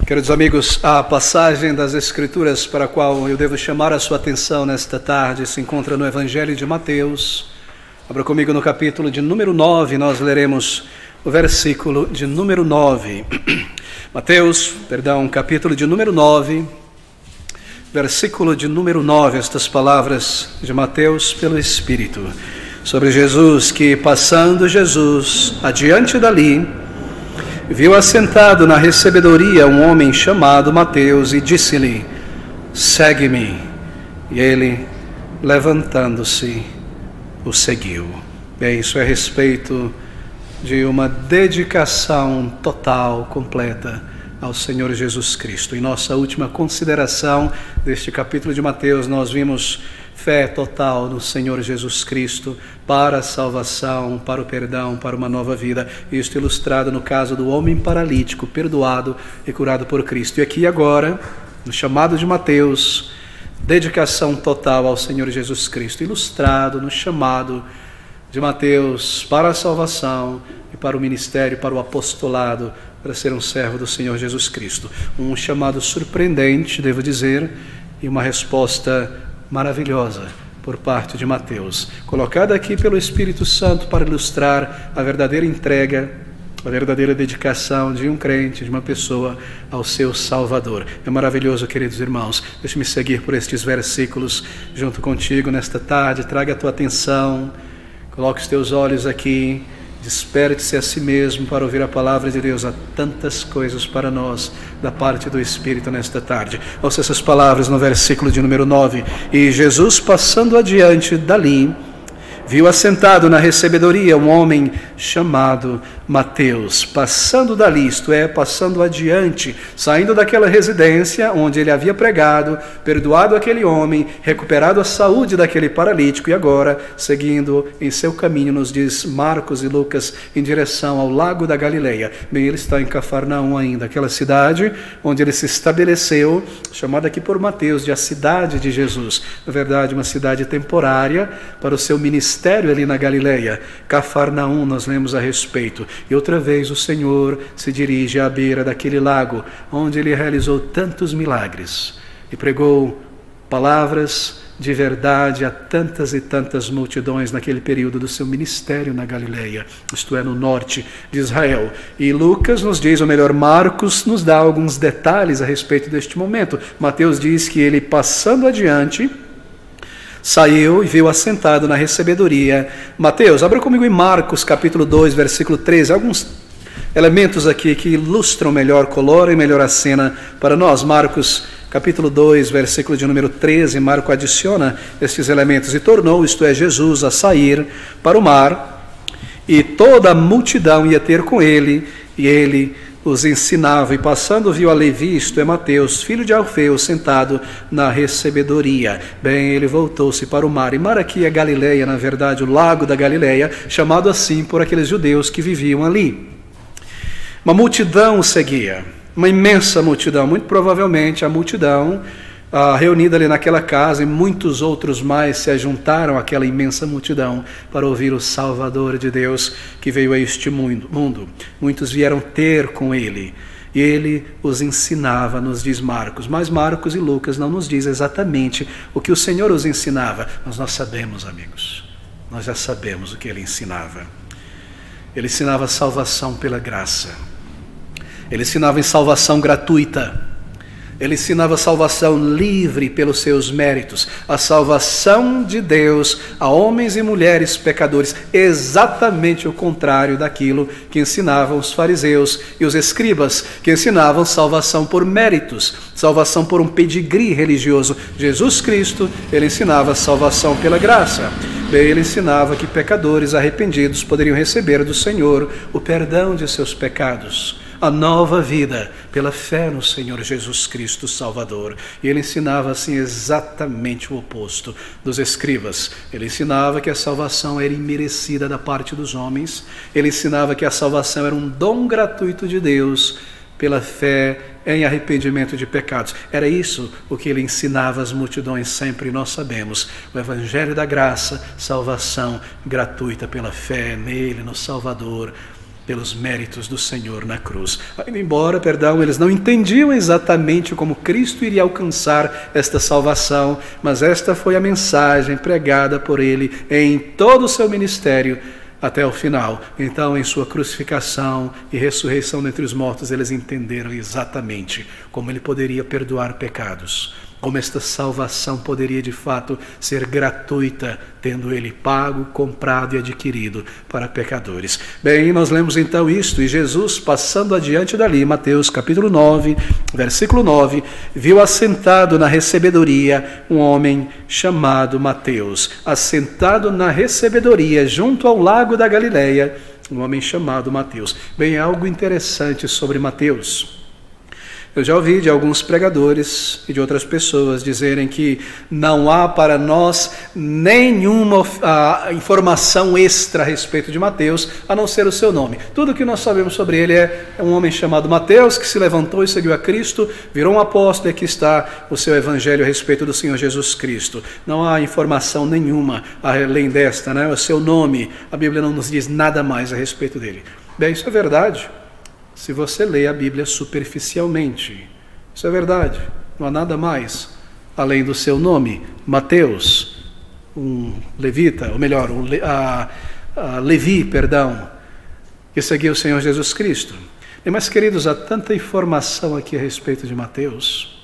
Queridos amigos, a passagem das Escrituras para a qual eu devo chamar a sua atenção nesta tarde se encontra no Evangelho de Mateus. Abra comigo no capítulo de número 9, nós leremos o versículo de número 9. Capítulo de número 9, versículo de número 9, estas palavras de Mateus pelo Espírito, sobre Jesus, que passando Jesus adiante dali, viu assentado na recebedoria um homem chamado Mateus e disse-lhe: segue-me. E ele, levantando-se, o seguiu. Bem, isso é a respeito de uma dedicação total, completa ao Senhor Jesus Cristo. Em nossa última consideração deste capítulo de Mateus, nós vimos fé total no Senhor Jesus Cristo para a salvação, para o perdão, para uma nova vida. Isto ilustrado no caso do homem paralítico, perdoado e curado por Cristo. E aqui agora, no chamado de Mateus, dedicação total ao Senhor Jesus Cristo, ilustrado no chamado de Mateus para a salvação e para o ministério, para o apostolado, para ser um servo do Senhor Jesus Cristo. Um chamado surpreendente, devo dizer, e uma resposta maravilhosa por parte de Mateus, colocada aqui pelo Espírito Santo para ilustrar a verdadeira entrega, a verdadeira dedicação de um crente, de uma pessoa ao seu Salvador. É maravilhoso, queridos irmãos. Deixe-me seguir por estes versículos junto contigo nesta tarde. Traga a tua atenção, coloque os teus olhos aqui, desperte-se a si mesmo para ouvir a palavra de Deus. Há tantas coisas para nós da parte do Espírito nesta tarde. Ouça essas palavras no versículo de número 9. E Jesus, passando adiante dali, viu assentado na recebedoria um homem chamado Mateus. Passando dali, isto é, passando adiante, saindo daquela residência onde ele havia pregado, perdoado aquele homem, recuperado a saúde daquele paralítico e agora seguindo em seu caminho, nos diz Marcos e Lucas, em direção ao lago da Galileia. Bem, ele está em Cafarnaum ainda, aquela cidade onde ele se estabeleceu, chamada aqui por Mateus de a cidade de Jesus. Na verdade, uma cidade temporária para o seu ministério ali na Galileia. Cafarnaum, nós lemos a respeito. E outra vez o Senhor se dirige à beira daquele lago, onde ele realizou tantos milagres e pregou palavras de verdade a tantas e tantas multidões naquele período do seu ministério na Galileia, isto é, no norte de Israel. E Lucas nos diz, ou melhor, Marcos nos dá alguns detalhes a respeito deste momento. Mateus diz que ele, passando adiante, saiu e viu assentado na recebedoria Mateus. Abra comigo em Marcos, capítulo 2, versículo 13. Alguns elementos aqui que ilustram melhor, coloram melhor a cena para nós. Marcos, capítulo 2, versículo de número 13. Marcos adiciona estes elementos. E tornou, isto é, Jesus, a sair para o mar, e toda a multidão ia ter com ele, e ele os ensinava, e passando viu a Levi, isto é Mateus, filho de Alfeu, sentado na recebedoria. Bem, ele voltou-se para o mar, e mar aqui é Galileia, na verdade, o lago da Galileia, chamado assim por aqueles judeus que viviam ali. Uma multidão o seguia, uma imensa multidão, muito provavelmente a multidão reunida ali naquela casa, e muitos outros mais se ajuntaram àquela imensa multidão para ouvir o Salvador de Deus que veio a este mundo. Muitos vieram ter com ele, e ele os ensinava, nos diz Marcos. Mas Marcos e Lucas não nos dizem exatamente o que o Senhor os ensinava, mas nós sabemos, amigos, nós já sabemos o que ele ensinava. Ele ensinava salvação pela graça, ele ensinava em salvação gratuita, ele ensinava salvação livre pelos seus méritos, a salvação de Deus a homens e mulheres pecadores, exatamente o contrário daquilo que ensinavam os fariseus e os escribas, que ensinavam salvação por méritos, salvação por um pedigree religioso. Jesus Cristo, ele ensinava salvação pela graça. Bem, ele ensinava que pecadores arrependidos poderiam receber do Senhor o perdão de seus pecados, a nova vida pela fé no Senhor Jesus Cristo Salvador. E ele ensinava assim exatamente o oposto dos escribas. Ele ensinava que a salvação era imerecida da parte dos homens. Ele ensinava que a salvação era um dom gratuito de Deus pela fé em arrependimento de pecados. Era isso o que ele ensinava às multidões sempre, nós sabemos. O Evangelho da graça, salvação gratuita pela fé nele, no Salvador, pelos méritos do Senhor na cruz. Ainda embora, eles não entendiam exatamente como Cristo iria alcançar esta salvação, mas esta foi a mensagem pregada por ele em todo o seu ministério até o final. Então, em sua crucificação e ressurreição dentre os mortos, eles entenderam exatamente como ele poderia perdoar pecados, como esta salvação poderia de fato ser gratuita, tendo ele pago, comprado e adquirido para pecadores. Bem, nós lemos então isto, e Jesus, passando adiante dali, Mateus capítulo 9, versículo 9, viu assentado na recebedoria um homem chamado Mateus. Assentado na recebedoria, junto ao lago da Galileia, um homem chamado Mateus. Bem, algo interessante sobre Mateus. Eu já ouvi de alguns pregadores e de outras pessoas dizerem que não há para nós nenhuma informação extra a respeito de Mateus, a não ser o seu nome. Tudo que nós sabemos sobre ele é um homem chamado Mateus, que se levantou e seguiu a Cristo, virou um apóstolo, e aqui está o seu evangelho a respeito do Senhor Jesus Cristo. Não há informação nenhuma além desta, né? O seu nome, a Bíblia não nos diz nada mais a respeito dele. Bem, isso é verdade se você lê a Bíblia superficialmente. Isso é verdade, não há nada mais além do seu nome, Mateus, um levita, ou melhor, Levi, que seguiu o Senhor Jesus Cristo. E, mas, queridos, há tanta informação aqui a respeito de Mateus,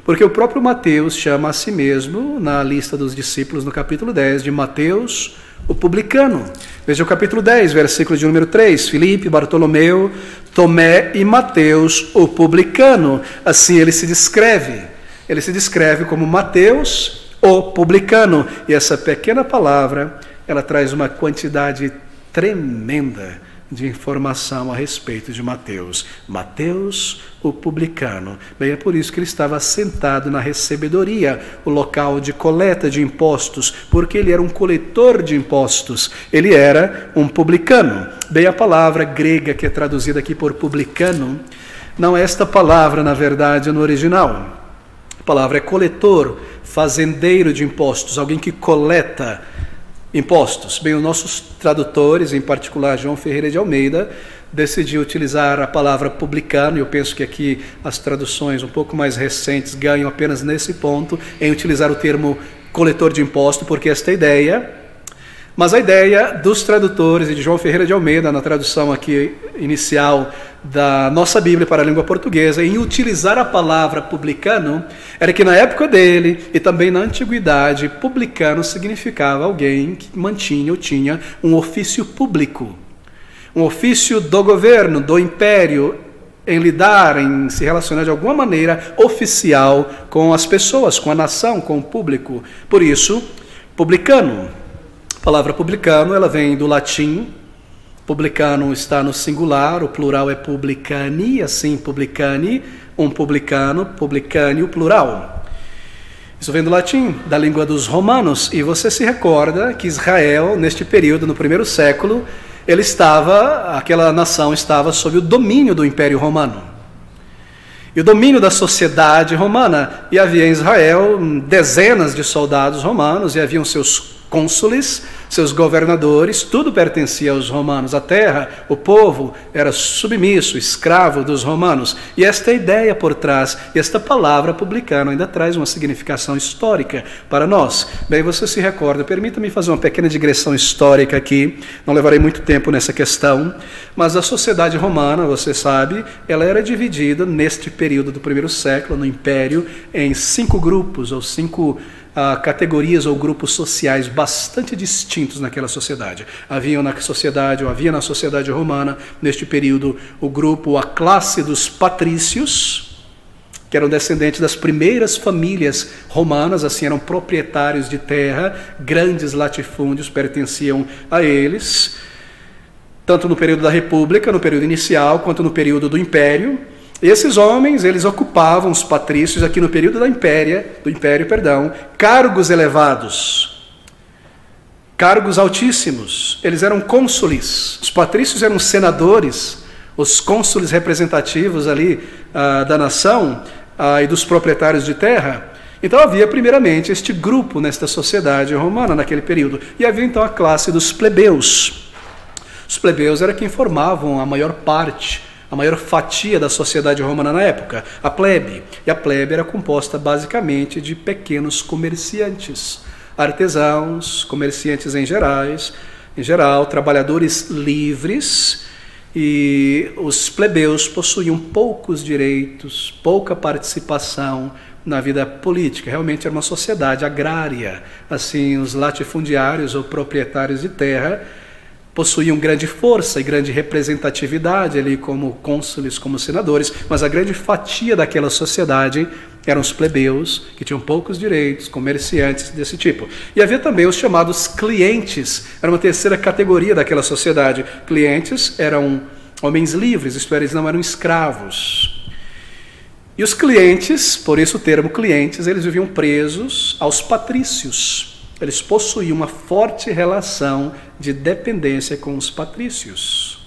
porque o próprio Mateus chama a si mesmo, na lista dos discípulos, no capítulo 10, de Mateus, o publicano. Veja o capítulo 10, versículo de número 3, Filipe, Bartolomeu, Tomé e Mateus, o publicano. Assim ele se descreve. Ele se descreve como Mateus, o publicano. E essa pequena palavra, ela traz uma quantidade tremenda de informação a respeito de Mateus. Mateus, o publicano. Bem, é por isso que ele estava sentado na recebedoria, o local de coleta de impostos, porque ele era um coletor de impostos. Ele era um publicano. Bem, a palavra grega que é traduzida aqui por publicano, não é esta palavra, na verdade, no original. A palavra é coletor, fazendeiro de impostos, alguém que coleta impostos. Bem, os nossos tradutores, em particular João Ferreira de Almeida, decidiu utilizar a palavra publicano, e eu penso que aqui as traduções um pouco mais recentes ganham apenas nesse ponto, em utilizar o termo coletor de impostos, porque esta ideia, mas a ideia dos tradutores e de João Ferreira de Almeida, na tradução aqui inicial da nossa Bíblia para a língua portuguesa, em utilizar a palavra publicano, era que na época dele e também na antiguidade, publicano significava alguém que mantinha ou tinha um ofício público, um ofício do governo, do império, em lidar, em se relacionar de alguma maneira oficial com as pessoas, com a nação, com o público. Por isso, publicano. A palavra publicano, ela vem do latim. Publicano está no singular, o plural é publicani, assim, publicani, um publicano, publicani, o plural. Isso vem do latim, da língua dos romanos, e você se recorda que Israel, neste período, no primeiro século, aquela nação estava sob o domínio do Império Romano. E o domínio da sociedade romana, e havia em Israel dezenas de soldados romanos, e haviam seus cônsules, seus governadores, tudo pertencia aos romanos. A terra, o povo era submisso, escravo dos romanos. E esta ideia por trás, e esta palavra publicano ainda traz uma significação histórica para nós. Bem, você se recorda, permita-me fazer uma pequena digressão histórica aqui, não levarei muito tempo nessa questão, mas a sociedade romana, você sabe, ela era dividida neste período do primeiro século, no Império, em 5 grupos, ou 5 categorias ou grupos sociais bastante distintos naquela sociedade. Havia na sociedade romana, neste período, a classe dos patrícios, que eram descendentes das primeiras famílias romanas, assim, eram proprietários de terra, grandes latifúndios pertenciam a eles, tanto no período da República, no período inicial, quanto no período do Império. Esses homens, eles ocupavam, os patrícios, aqui no período do império, cargos elevados, cargos altíssimos. Eles eram cônsules, os patrícios eram senadores, os cônsules representativos ali da nação e dos proprietários de terra. Então havia primeiramente este grupo nesta sociedade romana naquele período, e havia então a classe dos plebeus. Os plebeus era quem formavam a maior parte, a maior fatia da sociedade romana na época, a plebe. E a plebe era composta basicamente de pequenos comerciantes, artesãos, comerciantes em geral, trabalhadores livres, e os plebeus possuíam poucos direitos, pouca participação na vida política. Realmente era uma sociedade agrária. Assim, os latifundiários ou proprietários de terra possuíam grande força e grande representatividade ali como cônsules, como senadores, mas a grande fatia daquela sociedade eram os plebeus, que tinham poucos direitos, comerciantes desse tipo. E havia também os chamados clientes, era uma terceira categoria daquela sociedade. Clientes eram homens livres, isto é, eles não eram escravos. E os clientes, por isso o termo clientes, eles viviam presos aos patrícios. Eles possuíam uma forte relação de dependência com os patrícios,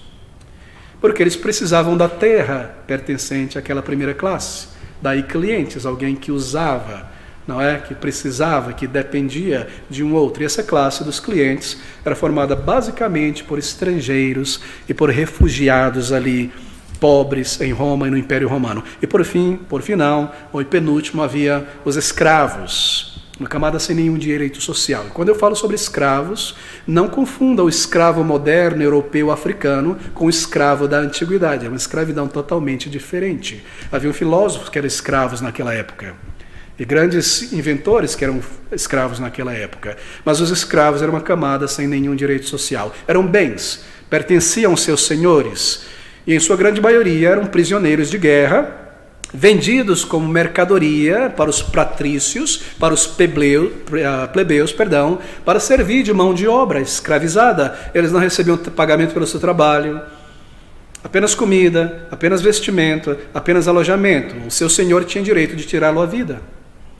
porque eles precisavam da terra pertencente àquela primeira classe. Daí clientes, alguém que usava, não é? Que precisava, que dependia de um outro. E essa classe dos clientes era formada basicamente por estrangeiros e por refugiados ali, pobres em Roma e no Império Romano. E por final, ou penúltimo, havia os escravos, uma camada sem nenhum direito social. E quando eu falo sobre escravos, não confunda o escravo moderno, europeu, africano com o escravo da antiguidade. É uma escravidão totalmente diferente. Havia filósofos que eram escravos naquela época, e grandes inventores que eram escravos naquela época. Mas os escravos eram uma camada sem nenhum direito social. Eram bens, pertenciam aos seus senhores, e em sua grande maioria eram prisioneiros de guerra, vendidos como mercadoria para os patrícios, para os plebeus, para servir de mão de obra escravizada. Eles não recebiam pagamento pelo seu trabalho, apenas comida, apenas vestimento, apenas alojamento. O seu senhor tinha direito de tirá-lo à vida.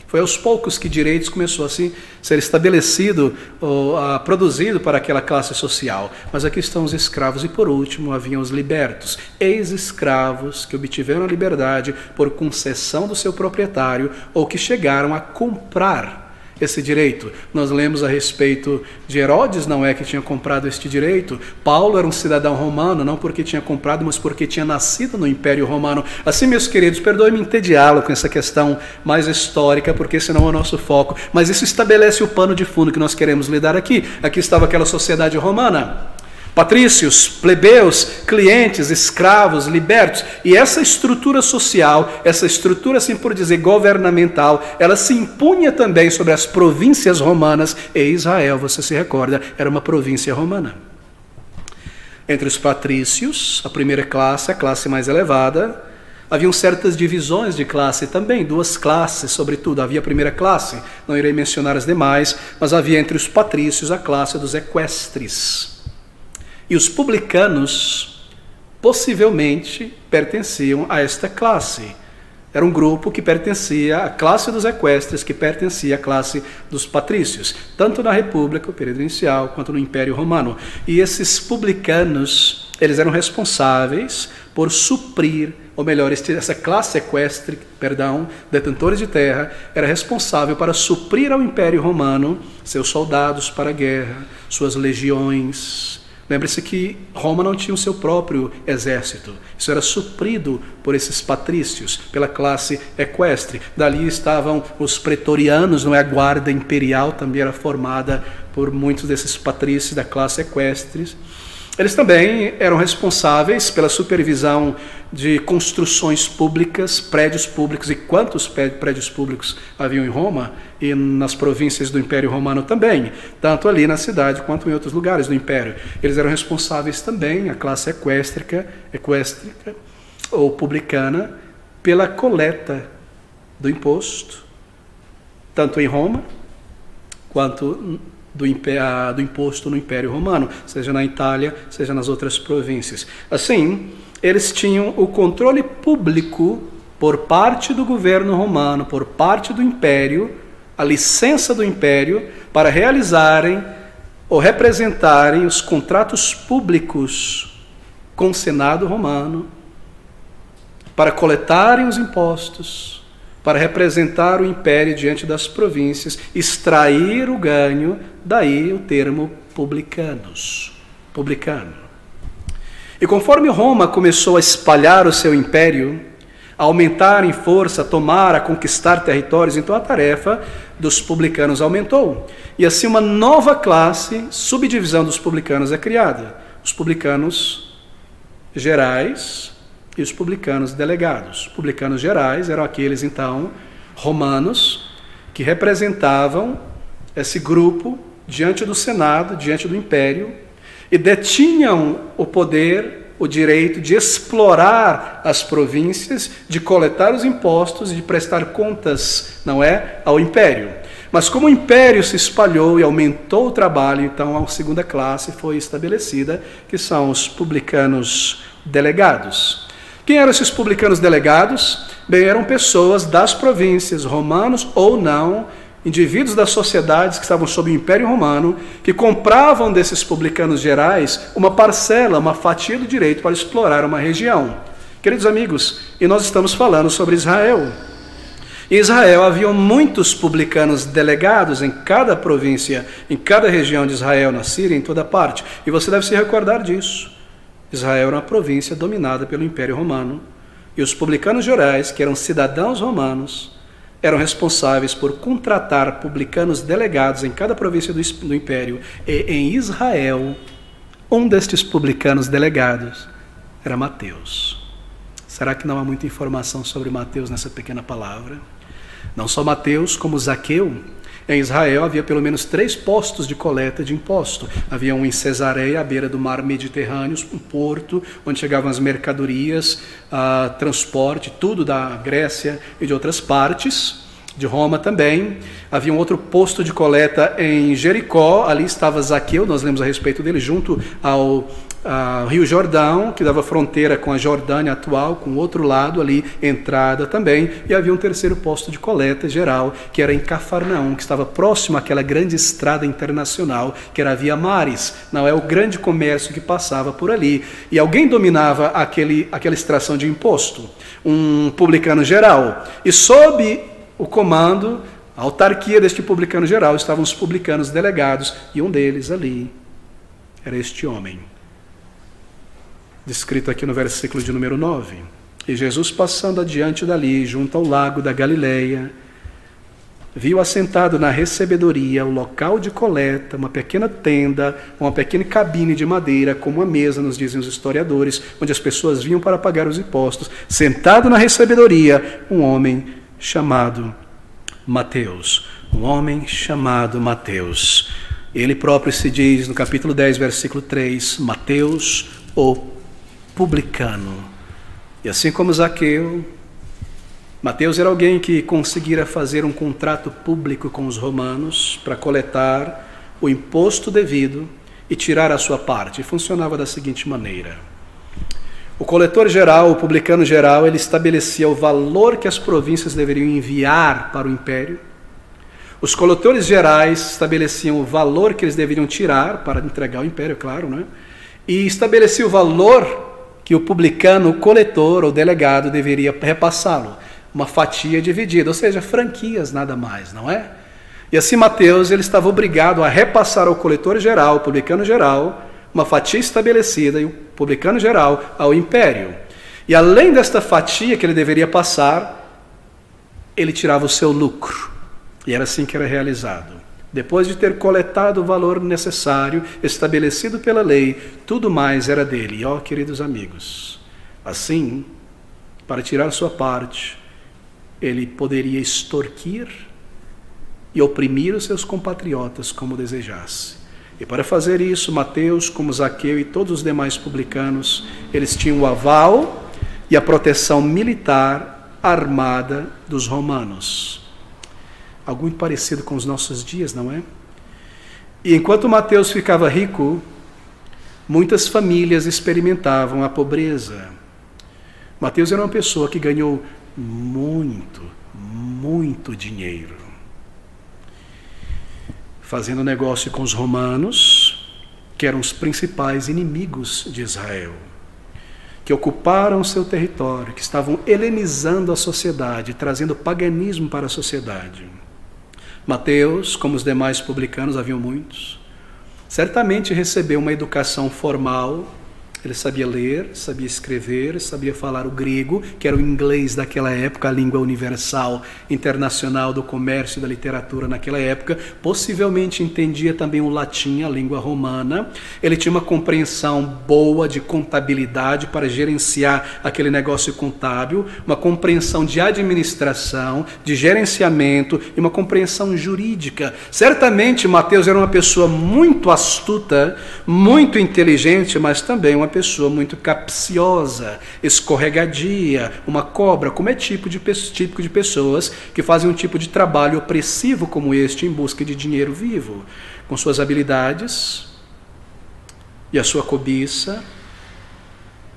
Foi aos poucos que direitos começou a ser estabelecido, ou produzido para aquela classe social. Mas aqui estão os escravos e, por último, haviam os libertos, ex-escravos que obtiveram a liberdade por concessão do seu proprietário ou que chegaram a comprar esse direito. Nós lemos a respeito de Herodes, não é, que tinha comprado este direito. Paulo era um cidadão romano, não porque tinha comprado, mas porque tinha nascido no Império Romano. Assim, meus queridos, perdoe-me entediá-lo com essa questão mais histórica, porque senão é o nosso foco. Mas isso estabelece o pano de fundo que nós queremos lidar aqui. Aqui estava aquela sociedade romana. Patrícios, plebeus, clientes, escravos, libertos. E essa estrutura social, essa estrutura, assim por dizer, governamental, ela se impunha também sobre as províncias romanas. E Israel, você se recorda, era uma província romana. Entre os patrícios, a primeira classe, a classe mais elevada, haviam certas divisões de classe também, duas classes, sobretudo. Havia a primeira classe, não irei mencionar as demais, mas havia entre os patrícios a classe dos equestres. E os publicanos possivelmente pertenciam a esta classe. Era um grupo que pertencia à classe dos equestres, que pertencia à classe dos patrícios, tanto na República, o período inicial, quanto no Império Romano. E esses publicanos, eles eram responsáveis por suprir, ou melhor, essa classe equestre, detentores de terra, era responsável para suprir ao Império Romano seus soldados para a guerra, suas legiões. Lembre-se que Roma não tinha o seu próprio exército. Isso era suprido por esses patrícios, pela classe equestre. Dali estavam os pretorianos, não é? A guarda imperial também era formada por muitos desses patrícios da classe equestre. Eles também eram responsáveis pela supervisão de construções públicas, prédios públicos. E quantos prédios públicos haviam em Roma e nas províncias do Império Romano também, tanto ali na cidade quanto em outros lugares do Império. Eles eram responsáveis também, a classe equestrica ou publicana, pela coleta do imposto, tanto em Roma quanto do imposto no Império Romano, seja na Itália, seja nas outras províncias. Assim, eles tinham o controle público por parte do governo romano, por parte do Império, a licença do Império para realizarem ou representarem os contratos públicos com o Senado romano, para coletarem os impostos, para representar o Império diante das províncias, extrair o ganho, daí o termo publicano. E conforme Roma começou a espalhar o seu império, a aumentar em força, a tomar, a conquistar territórios, então a tarefa dos publicanos aumentou. E assim uma nova classe, subdivisão dos publicanos é criada. Os publicanos gerais e os publicanos delegados. Os publicanos gerais eram aqueles, então, romanos, que representavam esse grupo diante do Senado, diante do Império, e detinham o poder, o direito de explorar as províncias, de coletar os impostos e de prestar contas, não é, ao Império. Mas como o Império se espalhou e aumentou o trabalho, então a segunda classe foi estabelecida, que são os publicanos delegados. Quem eram esses publicanos delegados? Bem, eram pessoas das províncias, romanos ou não, indivíduos das sociedades que estavam sob o Império Romano, que compravam desses publicanos gerais uma parcela, uma fatia do direito para explorar uma região. Queridos amigos, e nós estamos falando sobre Israel. Em Israel haviam muitos publicanos delegados em cada província, em cada região de Israel, na Síria, em toda parte. E você deve se recordar disso. Israel era uma província dominada pelo Império Romano. E os publicanos gerais, que eram cidadãos romanos, eram responsáveis por contratar publicanos delegados em cada província do Império. E em Israel, um destes publicanos delegados era Mateus. Será que não há muita informação sobre Mateus nessa pequena palavra? Não só Mateus, como Zaqueu. Em Israel havia pelo menos 3 postos de coleta de imposto. Havia um em Cesareia, à beira do mar Mediterrâneo, um porto onde chegavam as mercadorias, transporte, tudo da Grécia e de outras partes, de Roma também. Havia um outro posto de coleta em Jericó, ali estava Zaqueu, nós lemos a respeito dele, junto ao Rio Jordão, que dava fronteira com a Jordânia atual, com o outro lado ali, entrada também, e havia um terceiro posto de coleta geral, que era em Cafarnaum, que estava próximo àquela grande estrada internacional, que era a Via Maris, não é o grande comércio que passava por ali, e alguém dominava aquela extração de imposto, um publicano geral, e sob o comando, a autarquia deste publicano geral, estavam os publicanos delegados, e um deles ali era este homem, descrito aqui no versículo de número 9. E Jesus, passando adiante dali, junto ao lago da Galileia, viu assentado na recebedoria, o local de coleta, uma pequena tenda, uma pequena cabine de madeira, com uma mesa, nos dizem os historiadores, onde as pessoas vinham para pagar os impostos. Sentado na recebedoria, um homem chamado Mateus. Um homem chamado Mateus. Ele próprio se diz, no capítulo 10, versículo 3, Mateus, o publicano. E assim como Zaqueu, Mateus era alguém que conseguira fazer um contrato público com os romanos para coletar o imposto devido e tirar a sua parte. E funcionava da seguinte maneira: o coletor geral, o publicano geral, ele estabelecia o valor que as províncias deveriam enviar para o império. Os coletores gerais estabeleciam o valor que eles deveriam tirar para entregar ao império, claro, né? E estabelecia o valor que o publicano, o coletor ou delegado deveria repassá-lo, uma fatia dividida, ou seja, franquias, nada mais, não é? E assim Mateus, ele estava obrigado a repassar ao coletor geral, o publicano geral, uma fatia estabelecida, e o publicano geral ao império. E além desta fatia que ele deveria passar, ele tirava o seu lucro, e era assim que era realizado. Depois de ter coletado o valor necessário, estabelecido pela lei, tudo mais era dele. E ó, queridos amigos, assim, para tirar sua parte, ele poderia extorquir e oprimir os seus compatriotas como desejasse. E para fazer isso, Mateus, como Zaqueu e todos os demais publicanos, eles tinham o aval e a proteção militar armada dos romanos. Algo muito parecido com os nossos dias, não é? E enquanto Mateus ficava rico, muitas famílias experimentavam a pobreza. Mateus era uma pessoa que ganhou muito, muito dinheiro, fazendo negócio com os romanos, que eram os principais inimigos de Israel, que ocuparam seu território, que estavam helenizando a sociedade, trazendo paganismo para a sociedade. Mateus, como os demais publicanos, haviam muitos, certamente recebeu uma educação formal Ele sabia ler, sabia escrever, sabia falar o grego, que era o inglês daquela época, a língua universal, internacional do comércio e da literatura naquela época. Possivelmente entendia também o latim, a língua romana. Ele tinha uma compreensão boa de contabilidade para gerenciar aquele negócio contábil, uma compreensão de administração, de gerenciamento e uma compreensão jurídica. Certamente Mateus era uma pessoa muito astuta, muito inteligente, mas também uma pessoa muito capciosa, escorregadia, uma cobra, como é típico de pessoas que fazem um tipo de trabalho opressivo como este em busca de dinheiro vivo. Com suas habilidades e a sua cobiça,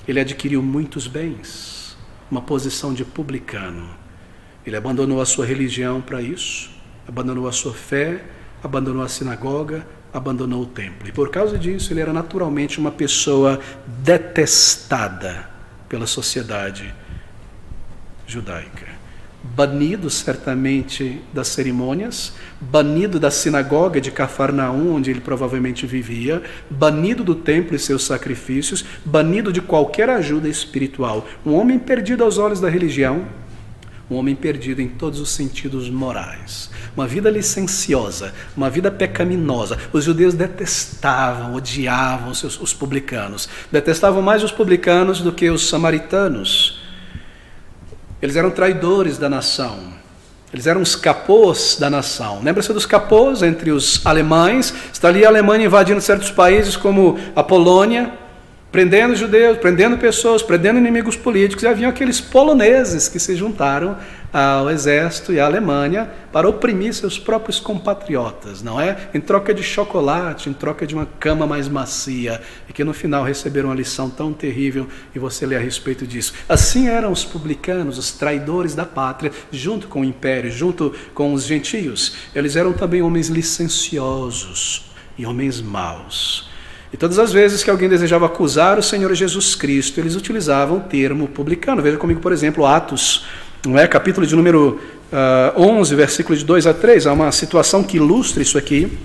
ele adquiriu muitos bens, uma posição de publicano. Ele abandonou a sua religião para isso, abandonou a sua fé, abandonou a sinagoga, abandonou o templo. E por causa disso, ele era naturalmente uma pessoa detestada pela sociedade judaica. Banido certamente das cerimônias, banido da sinagoga de Cafarnaum, onde ele provavelmente vivia, banido do templo e seus sacrifícios, banido de qualquer ajuda espiritual. Um homem perdido aos olhos da religião, um homem perdido em todos os sentidos morais. Uma vida licenciosa, uma vida pecaminosa. Os judeus detestavam, odiavam os publicanos. Detestavam mais os publicanos do que os samaritanos. Eles eram traidores da nação. Eles eram os capôs da nação. Lembra-se dos capôs entre os alemães? Está ali a Alemanha invadindo certos países como a Polônia, prendendo judeus, prendendo pessoas, prendendo inimigos políticos, e haviam aqueles poloneses que se juntaram ao exército e à Alemanha para oprimir seus próprios compatriotas, não é? Em troca de chocolate, em troca de uma cama mais macia, e que no final receberam uma lição tão terrível, e você lê a respeito disso. Assim eram os publicanos, os traidores da pátria, junto com o império, junto com os gentios. Eles eram também homens licenciosos e homens maus. E todas as vezes que alguém desejava acusar o Senhor Jesus Cristo, eles utilizavam o termo publicano. Veja comigo, por exemplo, Atos, não é? Capítulo de número 11, versículo de 2 a 3. Há uma situação que ilustra isso aqui.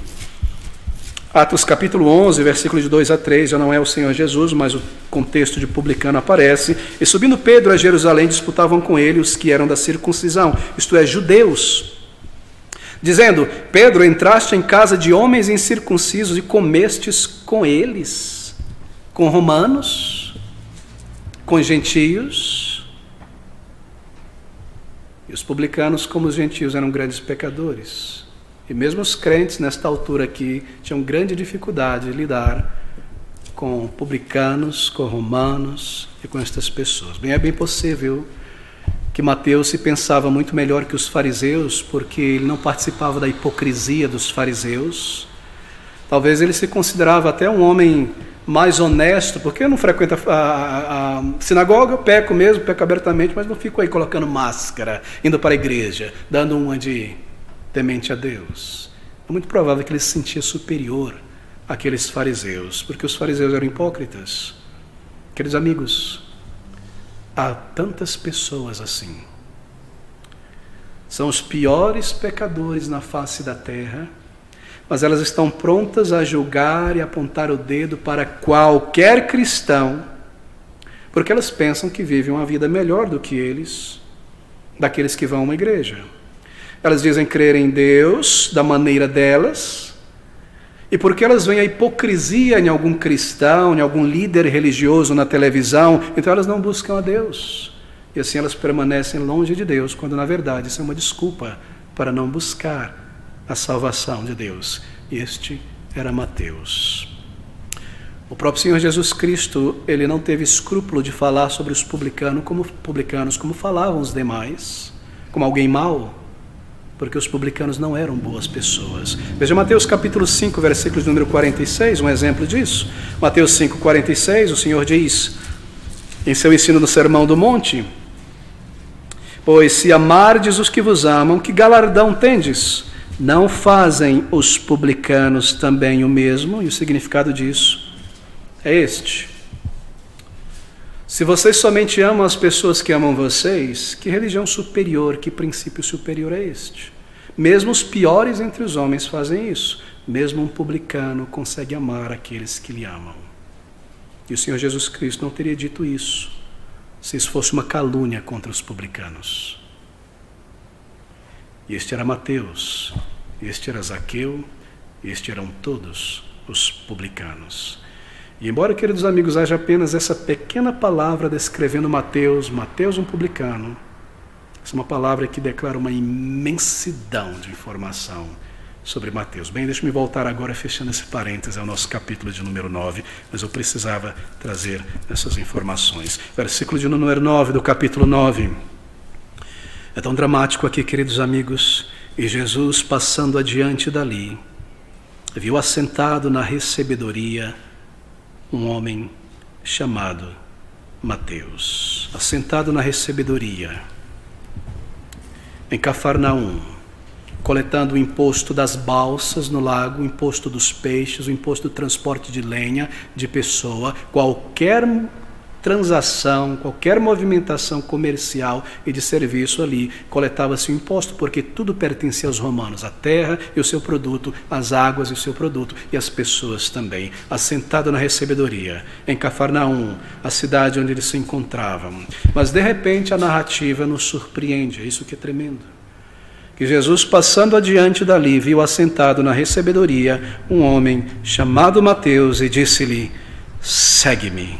Atos capítulo 11, versículo de 2 a 3. Já não é o Senhor Jesus, mas o contexto de publicano aparece. E subindo Pedro a Jerusalém, disputavam com ele os que eram da circuncisão, isto é, judeus, dizendo: Pedro, entraste em casa de homens incircuncisos e comestes com eles, com romanos, com gentios. E os publicanos, como os gentios, eram grandes pecadores. E mesmo os crentes, nesta altura aqui, tinham grande dificuldade de lidar com publicanos, com romanos e com estas pessoas. Bem, é bem possível que Mateus se pensava muito melhor que os fariseus, porque ele não participava da hipocrisia dos fariseus. Talvez ele se considerava até um homem mais honesto, porque eu não frequento a sinagoga, eu peco mesmo, peco abertamente, mas não fico aí colocando máscara, indo para a igreja, dando uma de temente a Deus. É muito provável que ele se sentia superior àqueles fariseus, porque os fariseus eram hipócritas. Queridos amigos, há tantas pessoas assim. São os piores pecadores na face da terra, mas elas estão prontas a julgar e apontar o dedo para qualquer cristão, porque elas pensam que vivem uma vida melhor do que eles, daqueles que vão a uma igreja. Elas dizem crer em Deus da maneira delas, e porque elas veem a hipocrisia em algum cristão, em algum líder religioso na televisão, então elas não buscam a Deus. E assim elas permanecem longe de Deus, quando na verdade isso é uma desculpa para não buscar a salvação de Deus. Este era Mateus. O próprio Senhor Jesus Cristo, ele não teve escrúpulo de falar sobre os publicanos como falavam os demais, como alguém mau, porque os publicanos não eram boas pessoas. Veja Mateus capítulo 5, versículo de número 46, um exemplo disso. Mateus 5, 46, o Senhor diz, em seu ensino no Sermão do Monte: pois se amardes os que vos amam, que galardão tendes? Não fazem os publicanos também o mesmo? E o significado disso é este: se vocês somente amam as pessoas que amam vocês, que religião superior, que princípio superior é este? Mesmo os piores entre os homens fazem isso. Mesmo um publicano consegue amar aqueles que lhe amam. E o Senhor Jesus Cristo não teria dito isso se isso fosse uma calúnia contra os publicanos. E este era Mateus, este era Zaqueu, este eram todos os publicanos. E embora, queridos amigos, haja apenas essa pequena palavra descrevendo Mateus um publicano, essa é uma palavra que declara uma imensidão de informação sobre Mateus. Bem, deixe-me voltar agora, fechando esse parênteses, ao nosso capítulo de número 9, mas eu precisava trazer essas informações. Versículo de número 9 do capítulo 9. É tão dramático aqui, queridos amigos. E Jesus, passando adiante dali, viu assentado na recebedoria um homem chamado Mateus. Assentado na recebedoria, em Cafarnaum, coletando o imposto das balsas no lago, o imposto dos peixes, o imposto do transporte de lenha, de pessoa, qualquer transação, qualquer movimentação comercial e de serviço ali, coletava-se o imposto, porque tudo pertencia aos romanos, a terra e o seu produto, as águas e o seu produto, e as pessoas também. Assentado na recebedoria, em Cafarnaum, a cidade onde eles se encontravam. Mas de repente a narrativa nos surpreende, é isso que é tremendo. Que Jesus, passando adiante dali, viu assentado na recebedoria um homem chamado Mateus e disse-lhe: segue-me.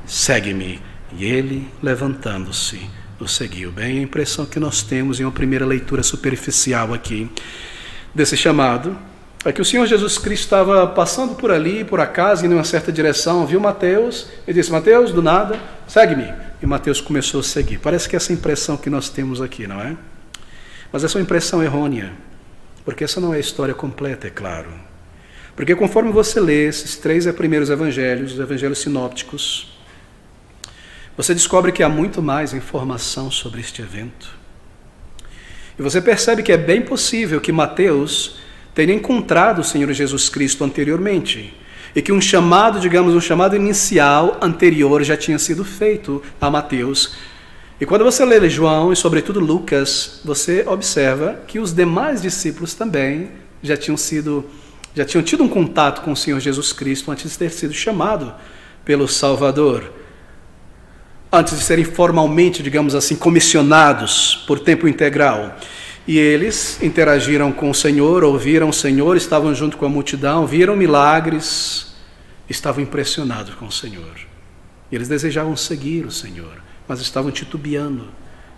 Segue-me. E ele, levantando-se, o seguiu. Bem, a impressão que nós temos em uma primeira leitura superficial aqui desse chamado é que o Senhor Jesus Cristo estava passando por ali, por acaso, em uma certa direção, viu Mateus e disse: Mateus, do nada, segue-me. E Mateus começou a seguir. Parece que essa é a impressão que nós temos aqui, não é? Mas essa é uma impressão errônea, porque essa não é a história completa, é claro. Porque conforme você lê esses 3 primeiros evangelhos, os evangelhos sinópticos, você descobre que há muito mais informação sobre este evento. E você percebe que é bem possível que Mateus tenha encontrado o Senhor Jesus Cristo anteriormente, e que um chamado, digamos, um chamado inicial anterior já tinha sido feito a Mateus. E quando você lê João e sobretudo Lucas, você observa que os demais discípulos também já tinham tido um contato com o Senhor Jesus Cristo antes de ter sido chamado pelo Salvador. Antes de serem formalmente, digamos assim, comissionados por tempo integral. E eles interagiram com o Senhor, ouviram o Senhor, estavam junto com a multidão, viram milagres, estavam impressionados com o Senhor. E eles desejavam seguir o Senhor, mas estavam titubeando.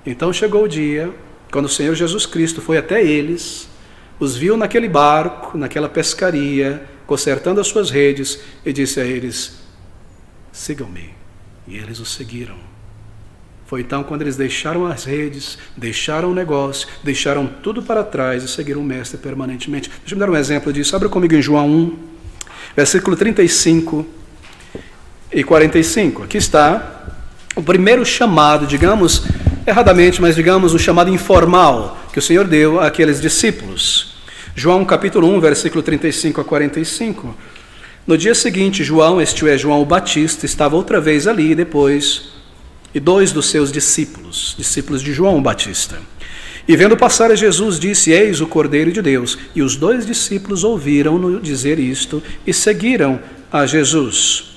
Então chegou o dia, quando o Senhor Jesus Cristo foi até eles, os viu naquele barco, naquela pescaria, consertando as suas redes, e disse a eles: sigam-me. E eles o seguiram. Foi então quando eles deixaram as redes, deixaram o negócio, deixaram tudo para trás e seguiram o Mestre permanentemente. Deixa eu me dar um exemplo disso. Abra comigo em João 1, versículo 35 e 45. Aqui está o primeiro chamado, digamos, erradamente, mas digamos o chamado informal que o Senhor deu àqueles discípulos. João capítulo 1, versículo 35 a 45. No dia seguinte, João, este é João o Batista, estava outra vez ali depois, e 2 dos seus discípulos de João o Batista. E vendo passar a Jesus, disse: eis o Cordeiro de Deus. E os 2 discípulos ouviram-no dizer isto e seguiram a Jesus.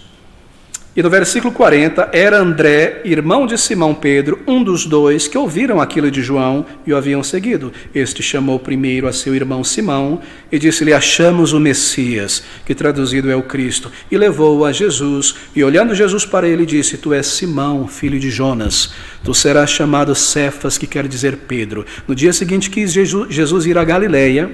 E no versículo 40, era André, irmão de Simão Pedro, um dos 2 que ouviram aquilo de João e o haviam seguido. Este chamou primeiro a seu irmão Simão e disse-lhe: achamos o Messias, que traduzido é o Cristo, e levou-o a Jesus. E olhando Jesus para ele, disse: tu és Simão, filho de Jonas, tu serás chamado Cefas, que quer dizer Pedro. No dia seguinte quis Jesus ir a Galileia,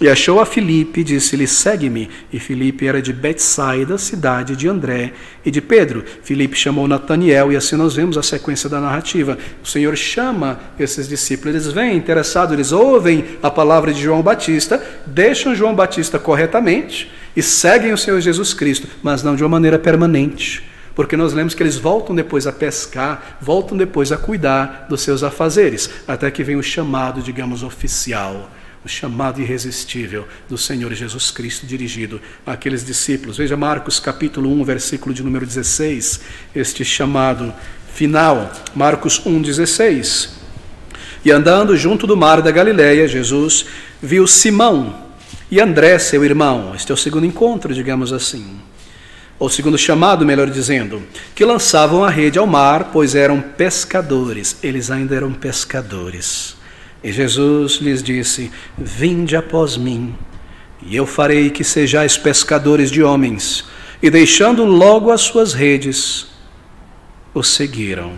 e achou a Filipe, disse-lhe: segue-me. E Filipe era de Betsaida, cidade de André e de Pedro. Filipe chamou Nataniel, e assim nós vemos a sequência da narrativa. O Senhor chama esses discípulos, eles vêm interessados, eles ouvem a palavra de João Batista, deixam João Batista corretamente e seguem o Senhor Jesus Cristo, mas não de uma maneira permanente. Porque nós lemos que eles voltam depois a pescar, voltam depois a cuidar dos seus afazeres, até que vem o chamado, digamos, oficial, o chamado irresistível do Senhor Jesus Cristo dirigido àqueles discípulos. Veja Marcos capítulo 1, versículo de número 16, este chamado final. Marcos 1, 16. E andando junto do mar da Galileia, Jesus viu Simão e André, seu irmão. Este é o segundo encontro, digamos assim. ou segundo chamado, melhor dizendo, que lançavam a rede ao mar, pois eram pescadores. Eles ainda eram pescadores. E Jesus lhes disse: vinde após mim, e eu farei que sejais pescadores de homens. E deixando logo as suas redes, o seguiram.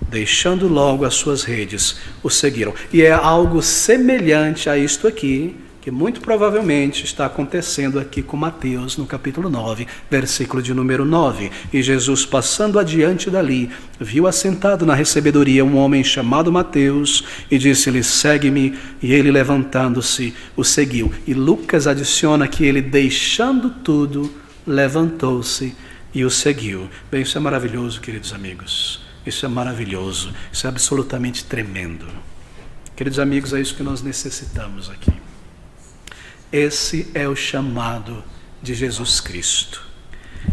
Deixando logo as suas redes, o seguiram. E é algo semelhante a isto aqui, que muito provavelmente está acontecendo aqui com Mateus, no capítulo 9, versículo de número 9. E Jesus, passando adiante dali, viu assentado na recebedoria um homem chamado Mateus, e disse-lhe: segue-me. E ele, levantando-se, o seguiu. E Lucas adiciona que ele, deixando tudo, levantou-se e o seguiu. Bem, isso é maravilhoso, queridos amigos. Isso é maravilhoso. Isso é absolutamente tremendo. Queridos amigos, é isso que nós necessitamos aqui. Esse é o chamado de Jesus Cristo.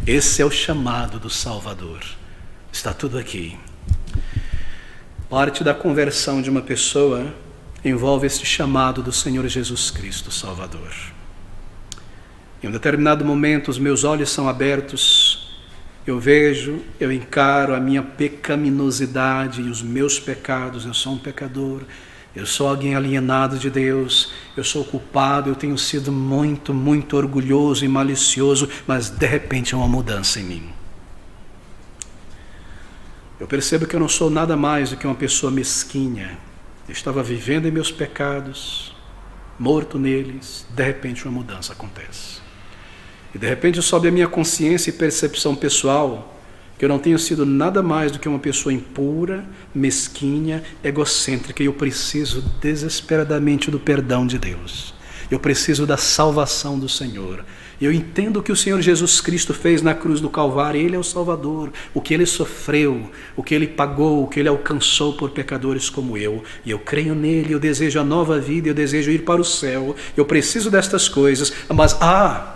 Esse é o chamado do Salvador. Está tudo aqui. Parte da conversão de uma pessoa envolve este chamado do Senhor Jesus Cristo, Salvador. Em um determinado momento, os meus olhos são abertos, eu vejo, eu encaro a minha pecaminosidade e os meus pecados. Eu sou um pecador. Eu sou alguém alienado de Deus, eu sou culpado, eu tenho sido muito, muito orgulhoso e malicioso, mas de repente há uma mudança em mim. Eu percebo que eu não sou nada mais do que uma pessoa mesquinha. Eu estava vivendo em meus pecados, morto neles, de repente uma mudança acontece. E de repente sobe a minha consciência e percepção pessoal, que eu não tenho sido nada mais do que uma pessoa impura, mesquinha, egocêntrica, e eu preciso desesperadamente do perdão de Deus. Eu preciso da salvação do Senhor. Eu entendo o que o Senhor Jesus Cristo fez na cruz do Calvário. Ele é o Salvador, o que Ele sofreu, o que Ele pagou, o que Ele alcançou por pecadores como eu. E eu creio nele, eu desejo a nova vida, eu desejo ir para o céu. Eu preciso destas coisas, mas há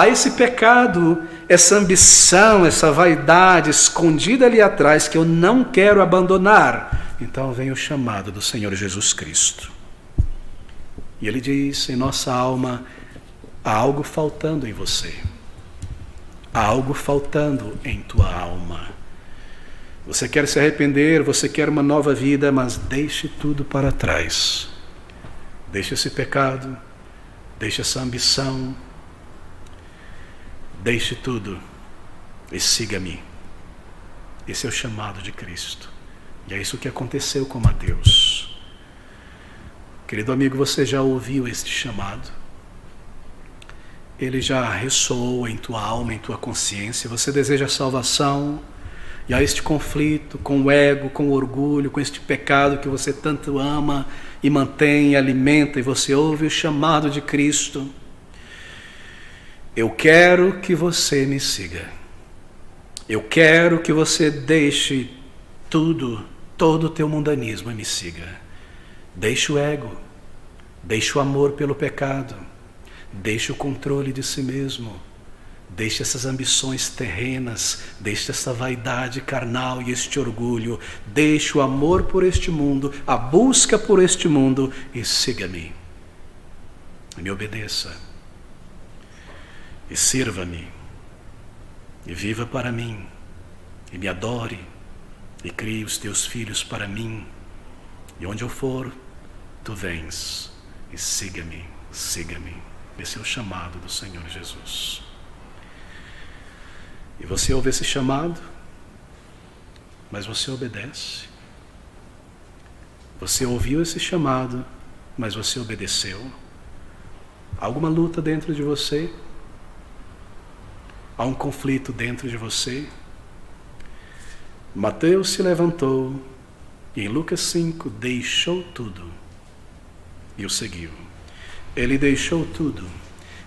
esse pecado, essa ambição, essa vaidade escondida ali atrás que eu não quero abandonar. Então vem o chamado do Senhor Jesus Cristo. E Ele diz: em nossa alma há algo faltando em você. Há algo faltando em tua alma. Você quer se arrepender, você quer uma nova vida, mas deixe tudo para trás. Deixe esse pecado, deixe essa ambição, deixe tudo e siga-me. Esse é o chamado de Cristo. E é isso que aconteceu com Mateus. Querido amigo, você já ouviu este chamado? Ele já ressoou em tua alma, em tua consciência. Você deseja salvação, e há este conflito com o ego, com o orgulho, com este pecado que você tanto ama e mantém, e alimenta, e você ouve o chamado de Cristo. Eu quero que você me siga. Eu quero que você deixe tudo, todo o teu mundanismo e me siga. Deixe o ego, deixe o amor pelo pecado, deixe o controle de si mesmo, deixe essas ambições terrenas, deixe essa vaidade carnal e este orgulho, deixe o amor por este mundo, a busca por este mundo e siga-me. Me obedeça. E sirva-me, e viva para mim, e me adore, e crie os teus filhos para mim, e onde eu for, tu vens, e siga-me, siga-me. Esse é o chamado do Senhor Jesus. E você ouve esse chamado, mas você obedece. Você ouviu esse chamado, mas você obedeceu. Há alguma luta dentro de você? Há um conflito dentro de você? Mateus se levantou e em Lucas 5 deixou tudo e o seguiu. Ele deixou tudo.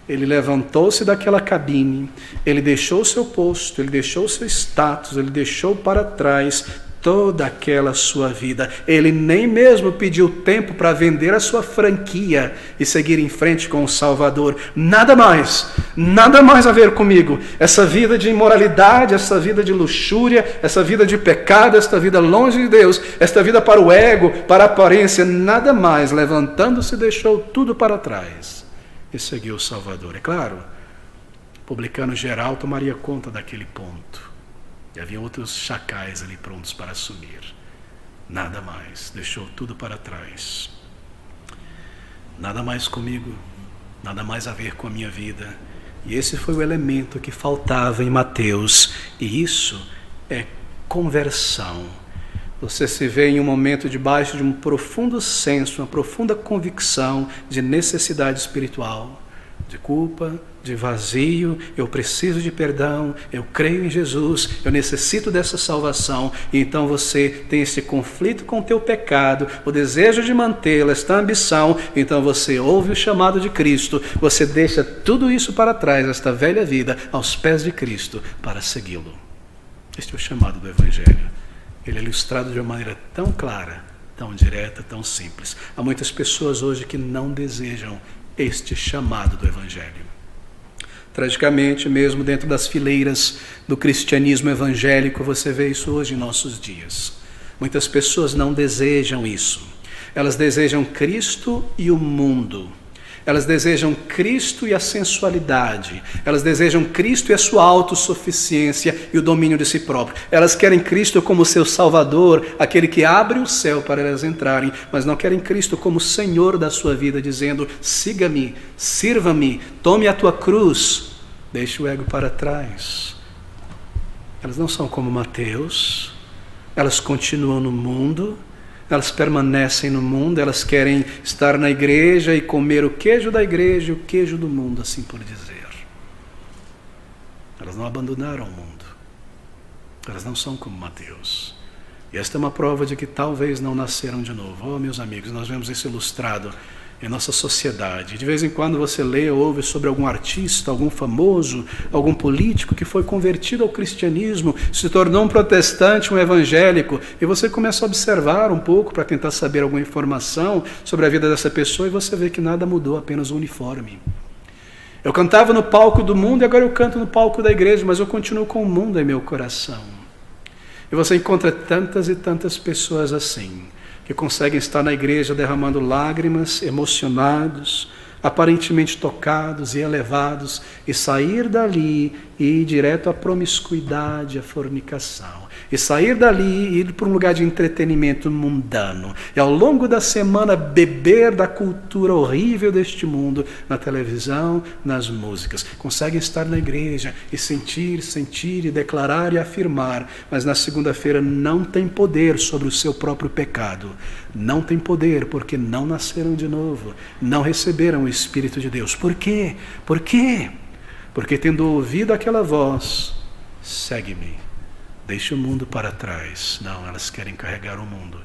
Ele levantou-se daquela cabine, ele deixou o seu posto, ele deixou o seu status, ele deixou para trás toda aquela sua vida. Ele nem mesmo pediu tempo para vender a sua franquia e seguir em frente com o Salvador. Nada mais a ver comigo. Essa vida de imoralidade, essa vida de luxúria, essa vida de pecado, esta vida longe de Deus, esta vida para o ego, para a aparência, nada mais. Levantando-se, deixou tudo para trás e seguiu o Salvador. É claro, O publicano geral tomaria conta daquele ponto. E havia outros chacais ali prontos para assumir. Nada mais, deixou tudo para trás. Nada mais comigo, nada mais a ver com a minha vida. E esse foi o elemento que faltava em Mateus. E isso é conversão. Você se vê em um momento debaixo de um profundo senso, uma profunda convicção de necessidade espiritual, de culpa, de vazio. Eu preciso de perdão, eu creio em Jesus, eu necessito dessa salvação. E então você tem esse conflito com o teu pecado, o desejo de mantê-lo, esta ambição. Então você ouve o chamado de Cristo, você deixa tudo isso para trás, esta velha vida, aos pés de Cristo, para segui-lo. Este é o chamado do Evangelho. Ele é ilustrado de uma maneira tão clara, tão direta, tão simples. Há muitas pessoas hoje que não desejam este chamado do Evangelho. Tragicamente, mesmo dentro das fileiras do cristianismo evangélico, você vê isso hoje em nossos dias. Muitas pessoas não desejam isso. Elas desejam Cristo e o mundo. Elas desejam Cristo e a sensualidade. Elas desejam Cristo e a sua autossuficiência e o domínio de si próprio. Elas querem Cristo como seu Salvador, aquele que abre o céu para elas entrarem, mas não querem Cristo como Senhor da sua vida, dizendo: siga-me, sirva-me, tome a tua cruz, deixe o ego para trás. Elas não são como Mateus, elas continuam no mundo. Elas permanecem no mundo, elas querem estar na igreja e comer o queijo da igreja e o queijo do mundo, assim por dizer. Elas não abandonaram o mundo. Elas não são como Mateus. E esta é uma prova de que talvez não nasceram de novo. Oh, meus amigos, nós vemos isso ilustrado em nossa sociedade. De vez em quando você lê ou ouve sobre algum artista, algum famoso, algum político que foi convertido ao cristianismo, se tornou um protestante, um evangélico, e você começa a observar um pouco para tentar saber alguma informação sobre a vida dessa pessoa, e você vê que nada mudou, apenas o uniforme. Eu cantava no palco do mundo e agora eu canto no palco da igreja, mas eu continuo com o mundo em meu coração. E você encontra tantas e tantas pessoas assim, que conseguem estar na igreja derramando lágrimas, emocionados, aparentemente tocados e elevados, e sair dali e ir direto à promiscuidade, à fornicação. E sair dali e ir para um lugar de entretenimento mundano. E ao longo da semana beber da cultura horrível deste mundo, na televisão, nas músicas. Conseguem estar na igreja e sentir e declarar e afirmar, mas na segunda-feira não tem poder sobre o seu próprio pecado. Não tem poder porque não nasceram de novo, não receberam o Espírito de Deus. Por quê? Por quê? Porque tendo ouvido aquela voz, segue-me. Deixe o mundo para trás. Não, elas querem carregar o mundo.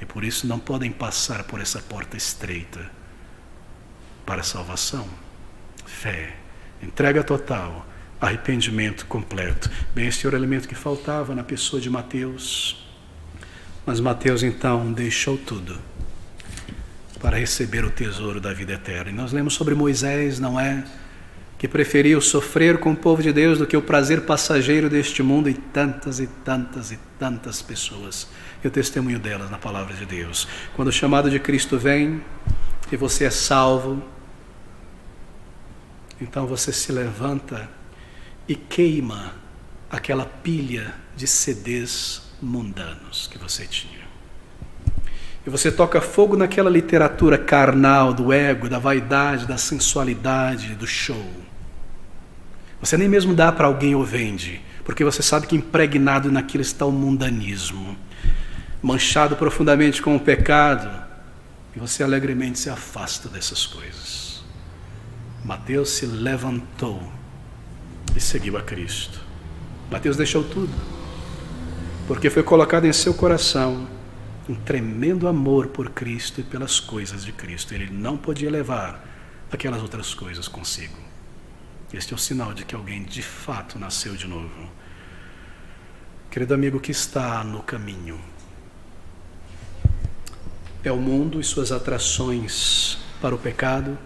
E por isso não podem passar por essa porta estreita para a salvação. Fé, entrega total, arrependimento completo. Bem, este era o elemento que faltava na pessoa de Mateus. Mas Mateus então deixou tudo para receber o tesouro da vida eterna. E nós lemos sobre Moisés, não é? Que preferiu sofrer com o povo de Deus do que o prazer passageiro deste mundo, e tantas e tantas e tantas pessoas. E o testemunho delas na palavra de Deus. Quando o chamado de Cristo vem e você é salvo, então você se levanta e queima aquela pilha de CDs mundanos que você tinha. E você toca fogo naquela literatura carnal do ego, da vaidade, da sensualidade, do show. Você nem mesmo dá para alguém ou vende, porque você sabe que impregnado naquilo está o mundanismo, manchado profundamente com o pecado, e você alegremente se afasta dessas coisas. Mateus se levantou e seguiu a Cristo. Mateus deixou tudo, porque foi colocado em seu coração um tremendo amor por Cristo e pelas coisas de Cristo. Ele não podia levar aquelas outras coisas consigo. Este é o sinal de que alguém de fato nasceu de novo. Querido amigo que está no caminho, é o mundo e suas atrações para o pecado,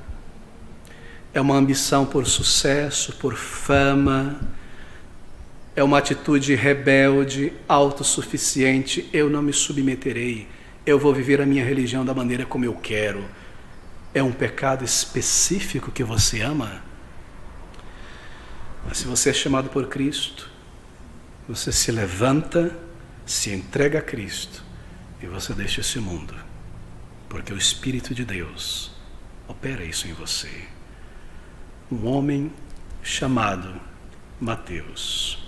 é uma ambição por sucesso, por fama, é uma atitude rebelde, autossuficiente. Eu não me submeterei, eu vou viver a minha religião da maneira como eu quero. É um pecado específico que você ama? Mas se você é chamado por Cristo, você se levanta, se entrega a Cristo e você deixa esse mundo, porque o Espírito de Deus opera isso em você. Um homem chamado Mateus.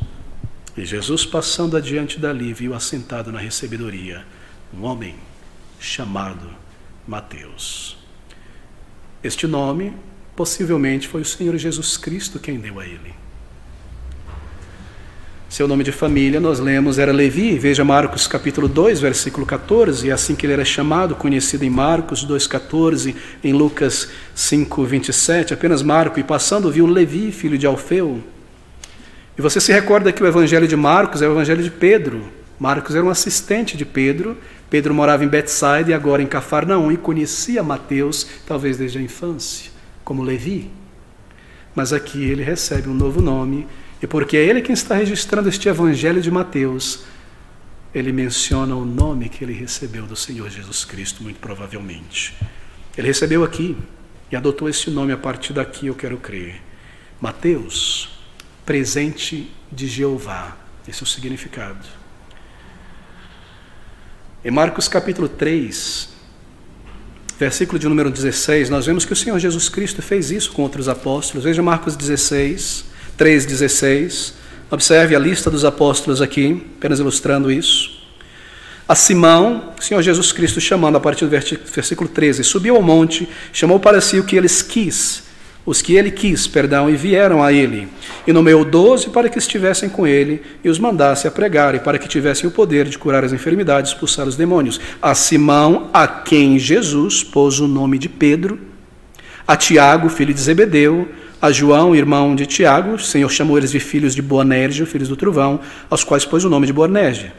E Jesus, passando adiante dali, viu assentado na recebedoria um homem chamado Mateus. Este nome, possivelmente, foi o Senhor Jesus Cristo quem deu a ele. Seu nome de família, nós lemos, era Levi. Veja Marcos capítulo 2, versículo 14, é assim que ele era chamado, conhecido em Marcos 2,14, em Lucas 5,27, apenas Marco. E passando viu Levi, filho de Alfeu. E você se recorda que o evangelho de Marcos é o evangelho de Pedro. Marcos era um assistente de Pedro. Pedro morava em Betsaida e agora em Cafarnaum, e conhecia Mateus, talvez desde a infância, como Levi. Mas aqui ele recebe um novo nome, e porque é ele quem está registrando este evangelho de Mateus, ele menciona o nome que ele recebeu do Senhor Jesus Cristo, muito provavelmente. Ele recebeu aqui e adotou esse nome. A partir daqui eu quero crer. Mateus, presente de Jeová. Esse é o significado. Em Marcos capítulo 3, versículo de número 16, nós vemos que o Senhor Jesus Cristo fez isso com outros apóstolos. Veja Marcos 3,16. Observe a lista dos apóstolos aqui, apenas ilustrando isso. A Simão, o Senhor Jesus Cristo chamando a partir do versículo 13, subiu ao monte, chamou para si os que ele quis, e vieram a ele, e nomeou 12 para que estivessem com ele, e os mandasse a pregar, e para que tivessem o poder de curar as enfermidades, expulsar os demônios. A Simão, a quem Jesus pôs o nome de Pedro, a Tiago, filho de Zebedeu, a João, irmão de Tiago, o Senhor chamou eles de filhos de Boanerges, filhos do trovão, aos quais pôs o nome de Boanerges,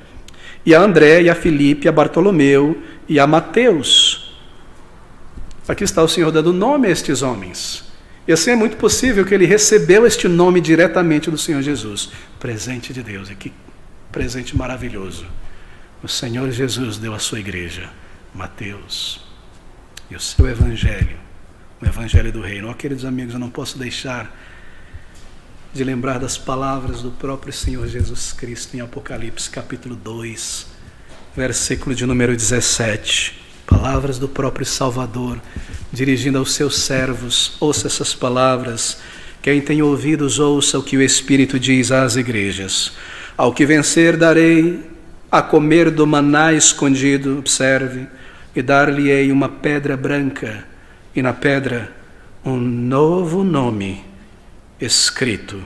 e a André, e a Filipe, e a Bartolomeu, e a Mateus. Aqui está o Senhor dando nome a estes homens. E assim é muito possível que ele recebeu este nome diretamente do Senhor Jesus. Presente de Deus. E que presente maravilhoso. O Senhor Jesus deu à sua igreja, Mateus, e o seu evangelho, o evangelho do reino. Oh, queridos amigos, eu não posso deixar de lembrar das palavras do próprio Senhor Jesus Cristo em Apocalipse capítulo 2, versículo de número 17. Palavras do próprio Salvador, dirigindo aos seus servos. Ouça essas palavras. Quem tem ouvidos, ouça o que o Espírito diz às igrejas. Ao que vencer, darei a comer do maná escondido, observe, e dar-lhe-ei uma pedra branca, e na pedra um novo nome escrito,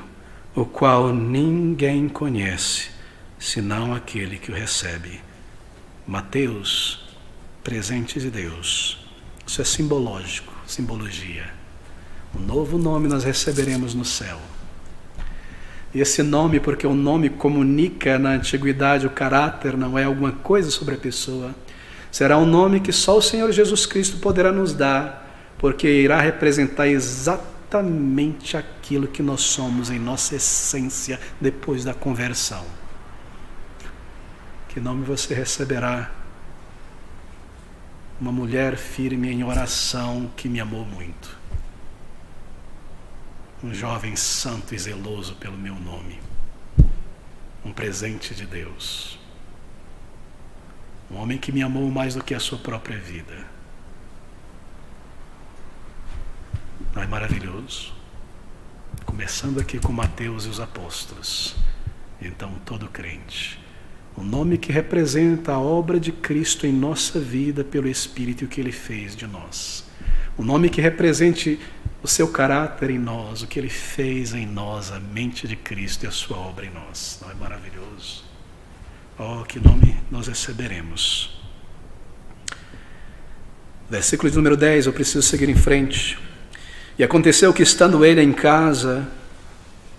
o qual ninguém conhece, senão aquele que o recebe. Mateus, presente de Deus. Isso é simbológico, simbologia. Um novo nome nós receberemos no céu. E esse nome, porque o nome comunica na antiguidade o caráter, não é alguma coisa sobre a pessoa, será um nome que só o Senhor Jesus Cristo poderá nos dar, porque irá representar exatamente aquilo que nós somos em nossa essência depois da conversão. Que nome você receberá? Uma mulher firme em oração que me amou muito. Um jovem santo e zeloso pelo meu nome. Um presente de Deus. Um homem que me amou mais do que a sua própria vida. Não é maravilhoso? Começando aqui com Mateus e os apóstolos. Então todo crente. O nome que representa a obra de Cristo em nossa vida pelo Espírito e o que Ele fez de nós. O nome que represente o seu caráter em nós, o que Ele fez em nós, a mente de Cristo e a sua obra em nós. Não é maravilhoso? Oh, que nome nós receberemos. Versículo de número 10, eu preciso seguir em frente. E aconteceu que, estando ele em casa,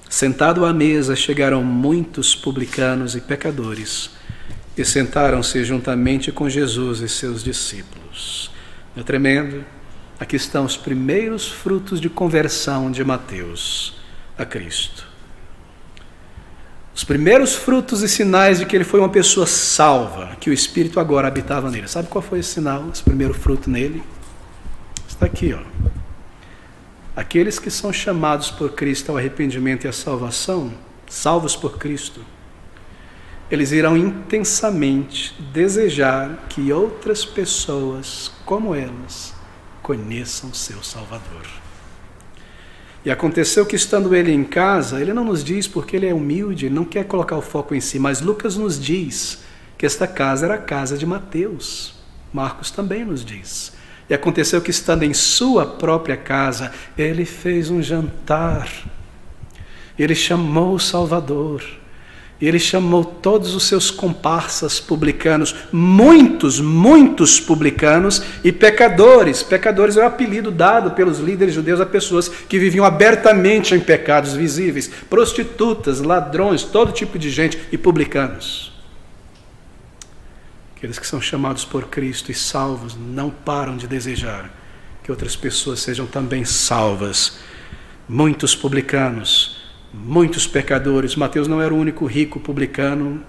sentado à mesa, chegaram muitos publicanos e pecadores e sentaram-se juntamente com Jesus e seus discípulos. É tremendo. Aqui estão os primeiros frutos de conversão de Mateus a Cristo. Os primeiros frutos e sinais de que ele foi uma pessoa salva, que o Espírito agora habitava nele. Sabe qual foi esse sinal, esse primeiro fruto nele? Está aqui, ó. Aqueles que são chamados por Cristo ao arrependimento e à salvação, salvos por Cristo, eles irão intensamente desejar que outras pessoas, como elas, conheçam seu Salvador. E aconteceu que, estando ele em casa, ele não nos diz porque ele é humilde, ele não quer colocar o foco em si, mas Lucas nos diz que esta casa era a casa de Mateus. Marcos também nos diz. E aconteceu que, estando em sua própria casa, ele fez um jantar. Ele chamou o Salvador. Ele chamou todos os seus comparsas publicanos, muitos publicanos e pecadores. Pecadores é o apelido dado pelos líderes judeus a pessoas que viviam abertamente em pecados visíveis. Prostitutas, ladrões, todo tipo de gente e publicanos. Aqueles que são chamados por Cristo e salvos não param de desejar que outras pessoas sejam também salvas. Muitos publicanos, muitos pecadores. Mateus não era o único rico publicano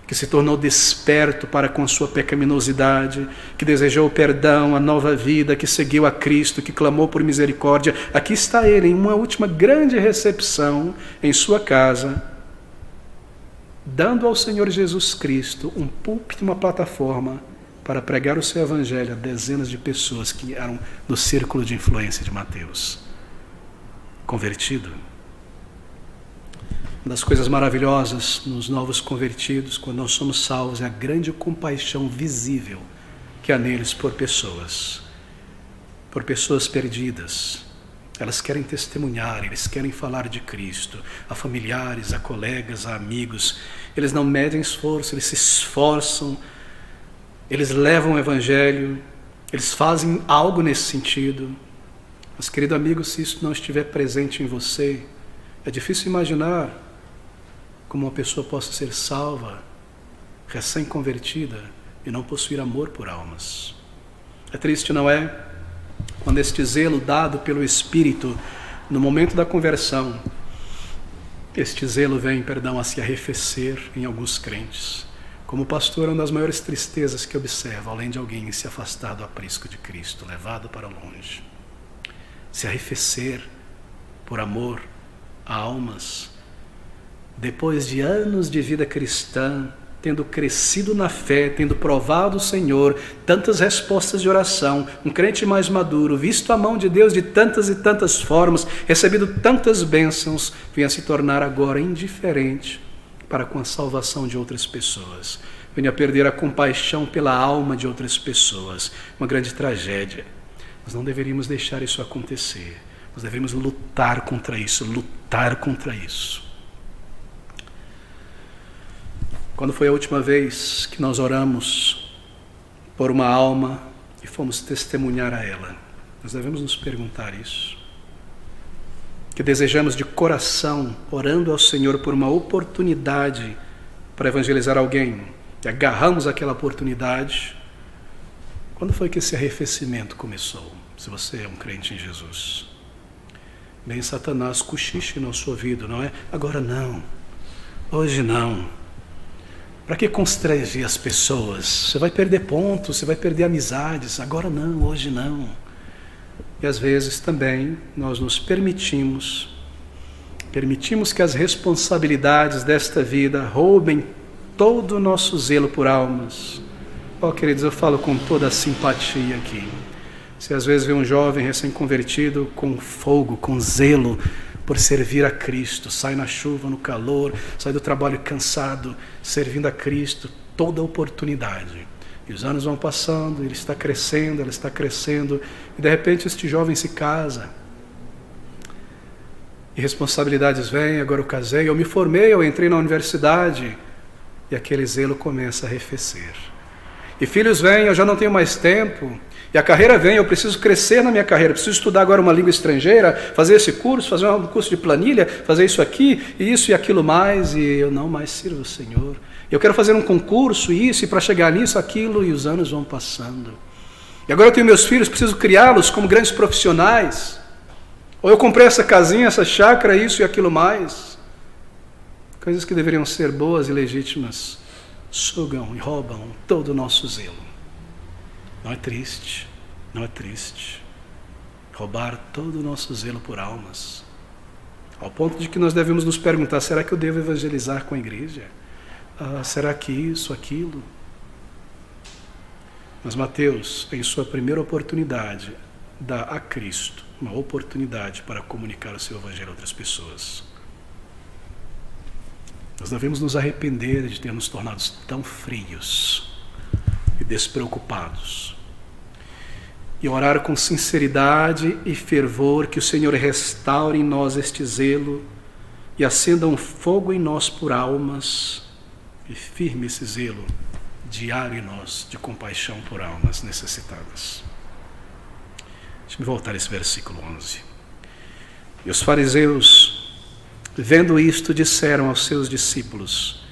que se tornou desperto para com sua pecaminosidade, que desejou o perdão, a nova vida, que seguiu a Cristo, que clamou por misericórdia. Aqui está ele, em uma última grande recepção em sua casa, dando ao Senhor Jesus Cristo um púlpito e uma plataforma para pregar o seu evangelho a dezenas de pessoas que eram do círculo de influência de Mateus. Convertido. Uma das coisas maravilhosas nos novos convertidos, quando nós somos salvos, é a grande compaixão visível que há neles por pessoas perdidas. Elas querem testemunhar, eles querem falar de Cristo, a familiares, a colegas, a amigos. Eles não medem esforço, eles se esforçam, eles levam o evangelho, eles fazem algo nesse sentido. Mas, querido amigo, se isso não estiver presente em você, é difícil imaginar como uma pessoa possa ser salva, recém-convertida e não possuir amor por almas. É triste, não é? Quando este zelo dado pelo Espírito no momento da conversão, este zelo vem, a se arrefecer em alguns crentes. Como pastor, é uma das maiores tristezas que observo, além de alguém se afastar do aprisco de Cristo, levado para longe. Se arrefecer por amor a almas, depois de anos de vida cristã, tendo crescido na fé, tendo provado o Senhor, tantas respostas de oração, um crente mais maduro, visto a mão de Deus de tantas e tantas formas, recebido tantas bênçãos, venha se tornar agora indiferente para com a salvação de outras pessoas. Venha perder a compaixão pela alma de outras pessoas. Uma grande tragédia. Nós não deveríamos deixar isso acontecer. Nós deveríamos lutar contra isso, lutar contra isso. Quando foi a última vez que nós oramos por uma alma e fomos testemunhar a ela? Nós devemos nos perguntar isso. Que desejamos de coração, orando ao Senhor por uma oportunidade para evangelizar alguém, e agarramos aquela oportunidade. Quando foi que esse arrefecimento começou? Se você é um crente em Jesus. Bem, Satanás cochicha no nosso ouvido, não é? Agora não, hoje não. Para que constranger as pessoas? Você vai perder pontos, você vai perder amizades. Agora não, hoje não. E às vezes também nós nos permitimos que as responsabilidades desta vida roubem todo o nosso zelo por almas. Oh, queridos, eu falo com toda a simpatia aqui. Você às vezes vê um jovem recém-convertido com fogo, com zelo por servir a Cristo, sai na chuva, no calor, sai do trabalho cansado, servindo a Cristo, toda oportunidade. E os anos vão passando, ele está crescendo, ela está crescendo, e de repente este jovem se casa. E responsabilidades vêm, agora eu casei, eu me formei, eu entrei na universidade, e aquele zelo começa a arrefecer. E filhos vêm, eu já não tenho mais tempo. E a carreira vem, eu preciso crescer na minha carreira, preciso estudar agora uma língua estrangeira, fazer esse curso, fazer um curso de planilha, fazer isso aqui, e isso e aquilo mais, e eu não mais sirvo o Senhor. Eu quero fazer um concurso, isso, e para chegar nisso, aquilo, e os anos vão passando. E agora eu tenho meus filhos, preciso criá-los como grandes profissionais. Ou eu comprei essa casinha, essa chácara, isso e aquilo mais. Coisas que deveriam ser boas e legítimas, sugam e roubam todo o nosso zelo. Não é triste? Não é triste? roubar todo o nosso zelo por almas, ao ponto de que nós devemos nos perguntar: será que eu devo evangelizar com a igreja? Será que isso, aquilo? Mas Mateus, em sua primeira oportunidade, dá a Cristo uma oportunidade para comunicar o seu evangelho a outras pessoas. Nós devemos nos arrepender de termos tornado tão frios e despreocupados, e orar com sinceridade e fervor que o Senhor restaure em nós este zelo e acenda um fogo em nós por almas, e firme esse zelo diário em nós de compaixão por almas necessitadas. Deixa-me voltar a esse versículo 11. E os fariseus, vendo isto, disseram aos seus discípulos: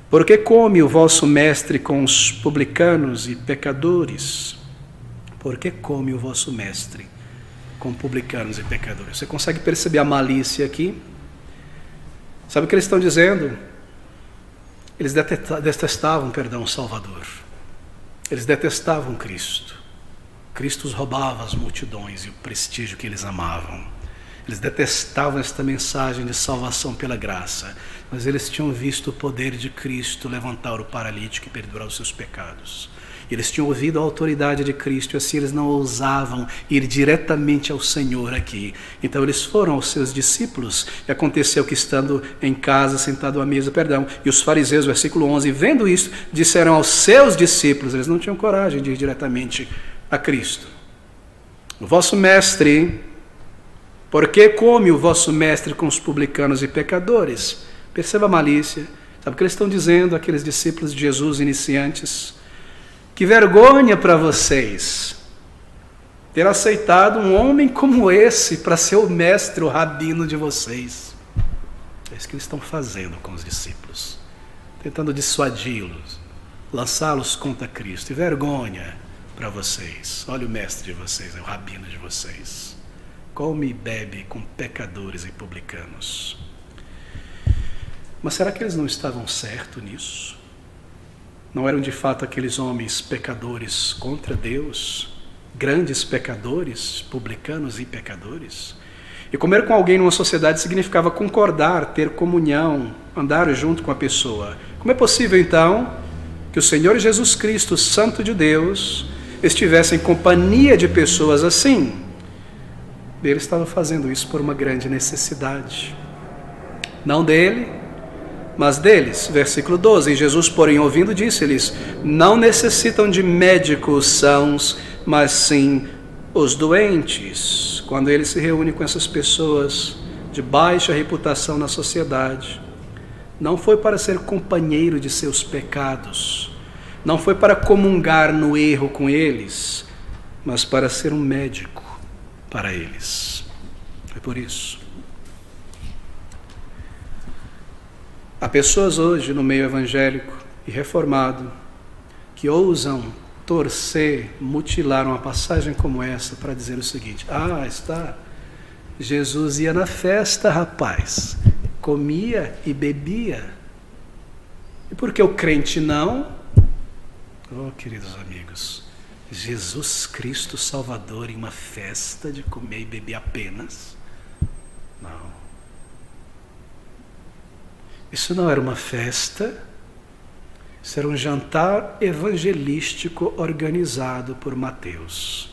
por que come o vosso mestre com os publicanos e pecadores? Por que come o vosso mestre com publicanos e pecadores? Você consegue perceber a malícia aqui? Sabe o que eles estão dizendo? Eles detestavam, o Salvador. Eles detestavam Cristo. Cristo os roubava as multidões e o prestígio que eles amavam. Eles detestavam esta mensagem de salvação pela graça, mas eles tinham visto o poder de Cristo levantar o paralítico e perdoar os seus pecados. Eles tinham ouvido a autoridade de Cristo, e assim eles não ousavam ir diretamente ao Senhor aqui. Então eles foram aos seus discípulos, e aconteceu que, estando em casa, sentado à mesa, e os fariseus, versículo 11, vendo isto, disseram aos seus discípulos, eles não tinham coragem de ir diretamente a Cristo: o vosso mestre, por que come o vosso mestre com os publicanos e pecadores? Perceba a malícia. Sabe o que eles estão dizendo, aqueles discípulos de Jesus iniciantes? Que vergonha para vocês ter aceitado um homem como esse para ser o mestre, o rabino de vocês. É isso que eles estão fazendo com os discípulos, tentando dissuadi-los, lançá-los contra Cristo. E vergonha para vocês, olha o mestre de vocês, é o rabino de vocês, come e bebe com pecadores e publicanos. Mas será que eles não estavam certos nisso? Não eram de fato aqueles homens pecadores contra Deus, grandes pecadores, publicanos e pecadores? E comer com alguém numa sociedade significava concordar, ter comunhão, andar junto com a pessoa. Como é possível então que o Senhor Jesus Cristo, Santo de Deus, estivesse em companhia de pessoas assim? Ele estava fazendo isso por uma grande necessidade, não dele, mas deles. Versículo 12, e Jesus, porém, ouvindo, disse-lhes: não necessitam de médicos sãos, mas sim os doentes. Quando ele se reúne com essas pessoas de baixa reputação na sociedade, não foi para ser companheiro de seus pecados, não foi para comungar no erro com eles, mas para ser um médico para eles. Foi por isso. Há pessoas hoje no meio evangélico e reformado que ousam torcer, mutilar uma passagem como essa para dizer o seguinte: Jesus ia na festa, rapaz, comia e bebia. E por que o crente não? Oh, queridos amigos, Jesus Cristo Salvador em uma festa de comer e beber apenas? Não. Isso não era uma festa, isso era um jantar evangelístico organizado por Mateus.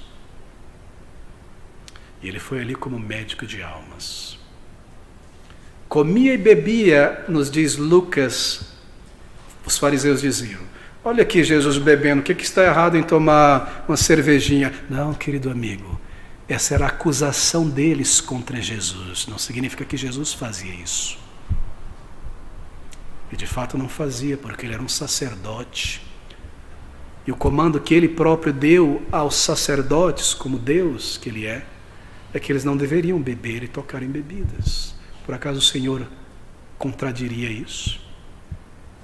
E ele foi ali como médico de almas. Comia e bebia, nos diz Lucas, os fariseus diziam: olha aqui Jesus bebendo, o que está errado em tomar uma cervejinha? Não, querido amigo, essa era a acusação deles contra Jesus. Não significa que Jesus fazia isso. E de fato não fazia, porque ele era um sacerdote. E o comando que ele próprio deu aos sacerdotes, como Deus que ele é que eles não deveriam beber e tocar em bebidas. Por acaso o Senhor contradiria isso?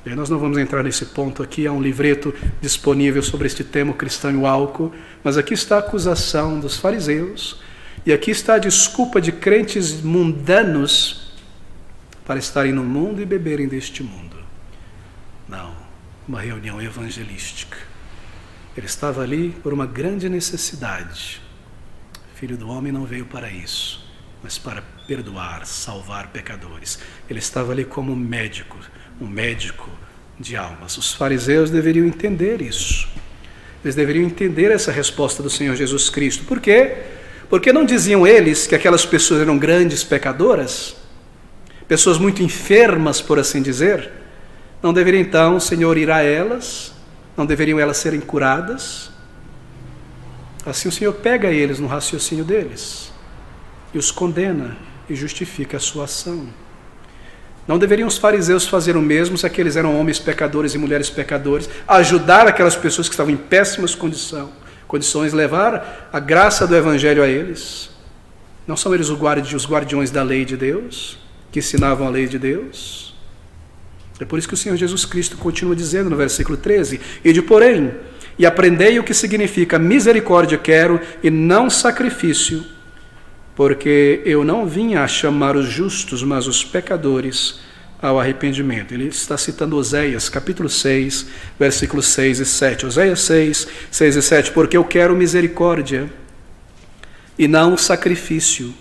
E nós não vamos entrar nesse ponto aqui, há um livreto disponível sobre este tema, o cristão e o álcool, mas aqui está a acusação dos fariseus, e aqui está a desculpa de crentes mundanos para estarem no mundo e beberem deste mundo. Não, uma reunião evangelística. Ele estava ali por uma grande necessidade, Filho do homem não veio para isso, mas para perdoar, salvar pecadores. Ele estava ali como um médico de almas. Os fariseus deveriam entender isso. Eles deveriam entender essa resposta do Senhor Jesus Cristo. Por quê? Porque não diziam eles que aquelas pessoas eram grandes pecadoras? Pessoas muito enfermas, por assim dizer? Não deveria então o Senhor ir a elas? Não deveriam elas serem curadas? Assim o Senhor pega eles no raciocínio deles e os condena e justifica a sua ação. Não deveriam os fariseus fazer o mesmo se aqueles eram homens pecadores e mulheres pecadores, ajudar aquelas pessoas que estavam em péssimas condições, levar a graça do Evangelho a eles? Não são eles os guardiões da lei de Deus, que ensinavam a lei de Deus? É por isso que o Senhor Jesus Cristo continua dizendo no versículo 13, Ide, porém, e aprendei o que significa misericórdia quero e não sacrifício, porque eu não vim a chamar os justos, mas os pecadores ao arrependimento. Ele está citando Oséias, capítulo 6, versículos 6 e 7. Oséias 6, 6 e 7. Porque eu quero misericórdia e não sacrifício,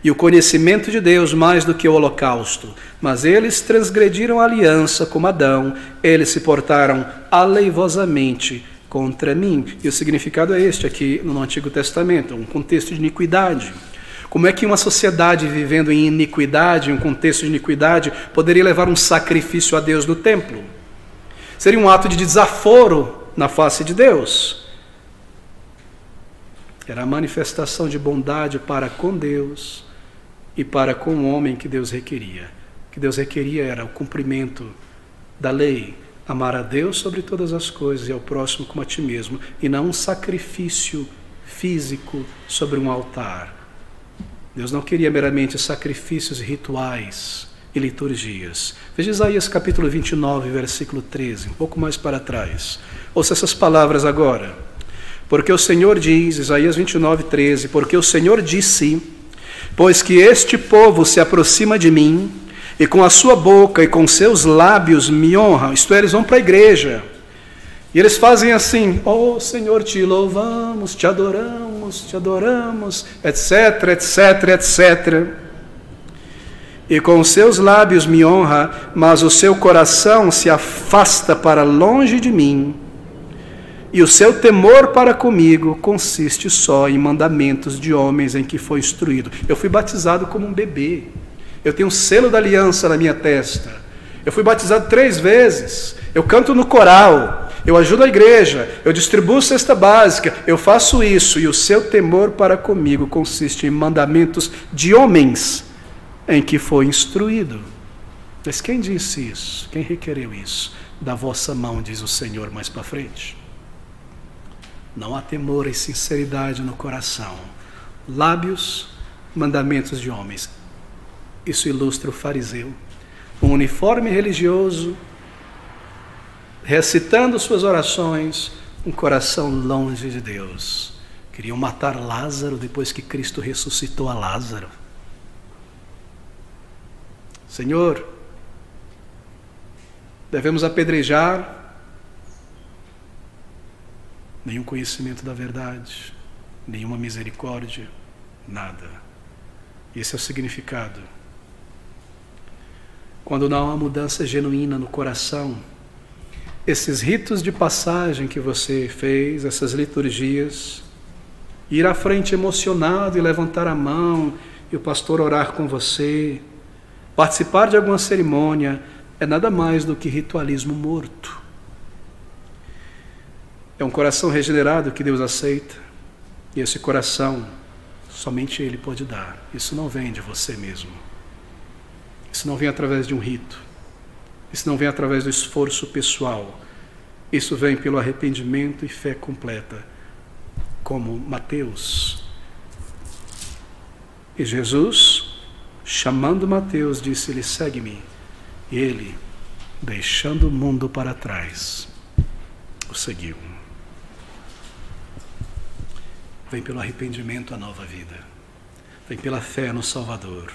e o conhecimento de Deus mais do que o holocausto. Mas eles transgrediram a aliança como Adão, eles se portaram aleivosamente contra mim. E o significado é este aqui no Antigo Testamento, um contexto de iniquidade. Como é que uma sociedade vivendo em iniquidade, em um contexto de iniquidade, poderia levar um sacrifício a Deus no templo? Seria um ato de desaforo na face de Deus. Era a manifestação de bondade para com Deus e para com o homem que Deus requeria. O que Deus requeria era o cumprimento da lei, amar a Deus sobre todas as coisas e ao próximo como a ti mesmo, e não um sacrifício físico sobre um altar. Deus não queria meramente sacrifícios rituais e liturgias. Veja Isaías capítulo 29, versículo 13, um pouco mais para trás. Ouça essas palavras agora. Porque o Senhor diz, Isaías 29, 13, porque o Senhor disse, pois que este povo se aproxima de mim, e com a sua boca e com seus lábios me honram, isto é, eles vão para a igreja, e eles fazem assim, oh Senhor, te louvamos, te adoramos, etc, etc, etc. E com os seus lábios me honra, mas o seu coração se afasta para longe de mim, e o seu temor para comigo consiste só em mandamentos de homens em que foi instruído. Eu fui batizado como um bebê, eu tenho um selo da aliança na minha testa, eu fui batizado 3 vezes, eu canto no coral, eu ajudo a igreja, eu distribuo cesta básica, eu faço isso, e o seu temor para comigo consiste em mandamentos de homens em que foi instruído. Mas quem disse isso? Quem requereu isso? Da vossa mão, diz o Senhor mais para frente. Não há temor e sinceridade no coração. Lábios, mandamentos de homens. Isso ilustra o fariseu. Um uniforme religioso, recitando suas orações, um coração longe de Deus. Queriam matar Lázaro depois que Cristo ressuscitou a Lázaro. Senhor, devemos apedrejar? Nenhum conhecimento da verdade, nenhuma misericórdia, nada. Esse é o significado. Quando não há mudança genuína no coração, esses ritos de passagem que você fez, essas liturgias, ir à frente emocionado e levantar a mão e o pastor orar com você, participar de alguma cerimônia, é nada mais do que ritualismo morto. É um coração regenerado que Deus aceita, e esse coração somente Ele pode dar. Isso não vem de você mesmo. Isso não vem através de um rito. Isso não vem através do esforço pessoal. Isso vem pelo arrependimento e fé completa, como Mateus. E Jesus, chamando Mateus, disse-lhe, segue-me. E ele, deixando o mundo para trás, o seguiu. Vem pelo arrependimento a nova vida. Vem pela fé no Salvador.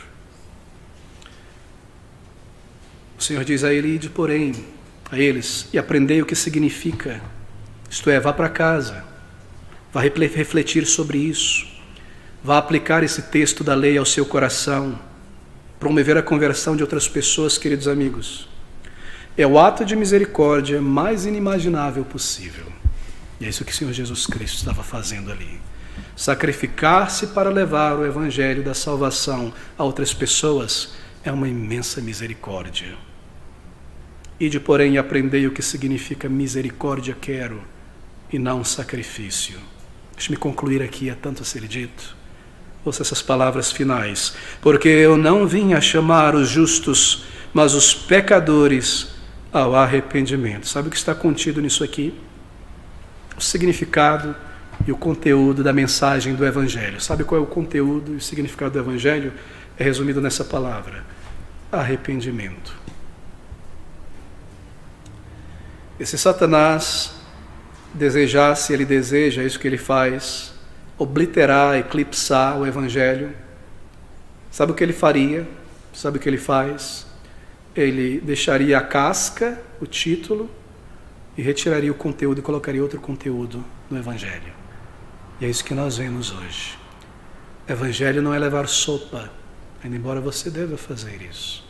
O Senhor diz a ele, ide, porém, a eles, e aprendei o que significa. Isto é, vá para casa, vá refletir sobre isso. Vá aplicar esse texto da lei ao seu coração, promover a conversão de outras pessoas, queridos amigos. É o ato de misericórdia mais inimaginável possível. E é isso que o Senhor Jesus Cristo estava fazendo ali. Sacrificar-se para levar o evangelho da salvação a outras pessoas é uma imensa misericórdia. Ide, porém, e aprendei o que significa misericórdia quero, e não sacrifício. Deixe-me concluir aqui, há tanto a ser dito. Ouça essas palavras finais. Porque eu não vim a chamar os justos, mas os pecadores ao arrependimento. Sabe o que está contido nisso aqui? O significado e o conteúdo da mensagem do Evangelho. Sabe qual é o conteúdo e o significado do Evangelho? É resumido nessa palavra: arrependimento. E se Satanás desejasse, ele deseja, é isso que ele faz, obliterar, eclipsar o Evangelho, sabe o que ele faria? Sabe o que ele faz? Ele deixaria a casca, o título, e retiraria o conteúdo e colocaria outro conteúdo no Evangelho. E é isso que nós vemos hoje. Evangelho não é levar sopa, ainda embora você deva fazer isso.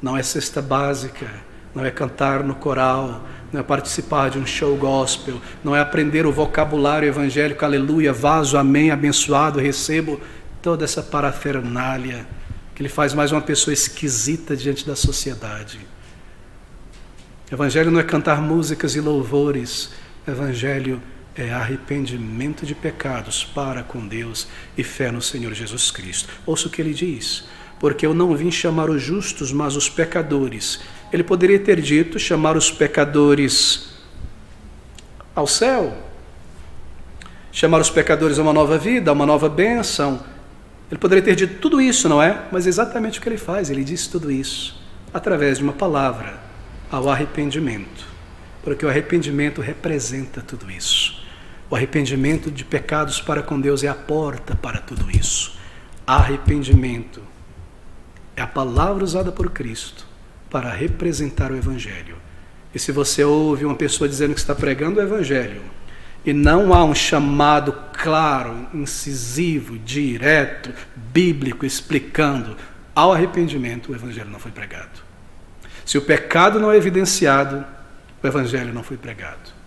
Não é cesta básica, não é cantar no coral, não é participar de um show gospel, não é aprender o vocabulário evangélico, aleluia, vaso, amém, abençoado, recebo, toda essa parafernália que ele faz mais uma pessoa esquisita diante da sociedade. Evangelho não é cantar músicas e louvores, evangelho é arrependimento de pecados para com Deus e fé no Senhor Jesus Cristo. Ouça o que ele diz: porque eu não vim chamar os justos, mas os pecadores. Ele poderia ter dito chamar os pecadores ao céu, chamar os pecadores a uma nova vida, a uma nova bênção. Ele poderia ter dito tudo isso, não é? Mas exatamente o que ele faz, ele diz tudo isso através de uma palavra: ao arrependimento. Porque o arrependimento representa tudo isso. O arrependimento de pecados para com Deus é a porta para tudo isso. Arrependimento é a palavra usada por Cristo para representar o Evangelho. E se você ouve uma pessoa dizendo que está pregando o Evangelho e não há um chamado claro, incisivo, direto, bíblico, explicando ao arrependimento, o Evangelho não foi pregado. Se o pecado não é evidenciado, o Evangelho não foi pregado.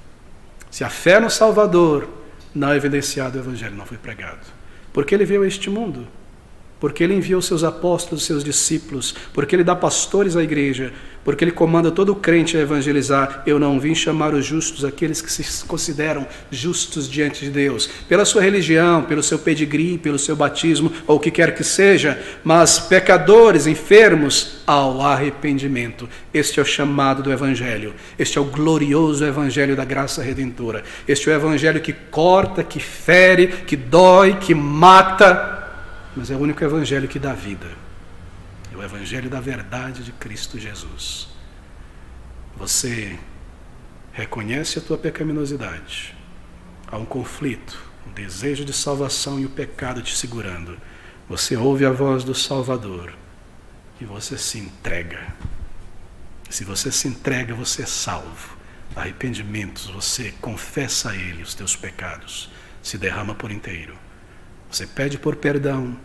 Se a fé no Salvador não é evidenciada, o Evangelho não foi pregado. Porque ele veio a este mundo, porque ele enviou seus apóstolos, seus discípulos, porque ele dá pastores à igreja, porque ele comanda todo crente a evangelizar. Eu não vim chamar os justos, aqueles que se consideram justos diante de Deus, pela sua religião, pelo seu pedigree, pelo seu batismo, ou o que quer que seja, mas pecadores, enfermos, ao arrependimento. Este é o chamado do Evangelho. Este é o glorioso Evangelho da graça redentora. Este é o Evangelho que corta, que fere, que dói, que mata, mas é o único Evangelho que dá vida. É o Evangelho da verdade de Cristo Jesus. Você reconhece a tua pecaminosidade. Há um conflito, um desejo de salvação e o pecado te segurando. Você ouve a voz do Salvador e você se entrega. Se você se entrega, você é salvo. Arrependimentos, você confessa a Ele os teus pecados, se derrama por inteiro. Você pede por perdão,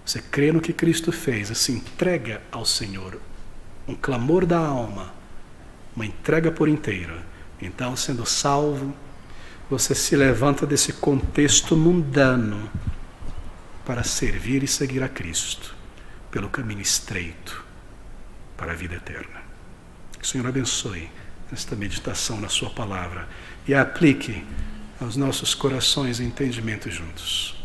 você crê no que Cristo fez, se entrega ao Senhor, um clamor da alma, uma entrega por inteiro. Então, sendo salvo, você se levanta desse contexto mundano para servir e seguir a Cristo, pelo caminho estreito para a vida eterna. Que o Senhor abençoe esta meditação na sua palavra e a aplique aos nossos corações e entendimentos juntos.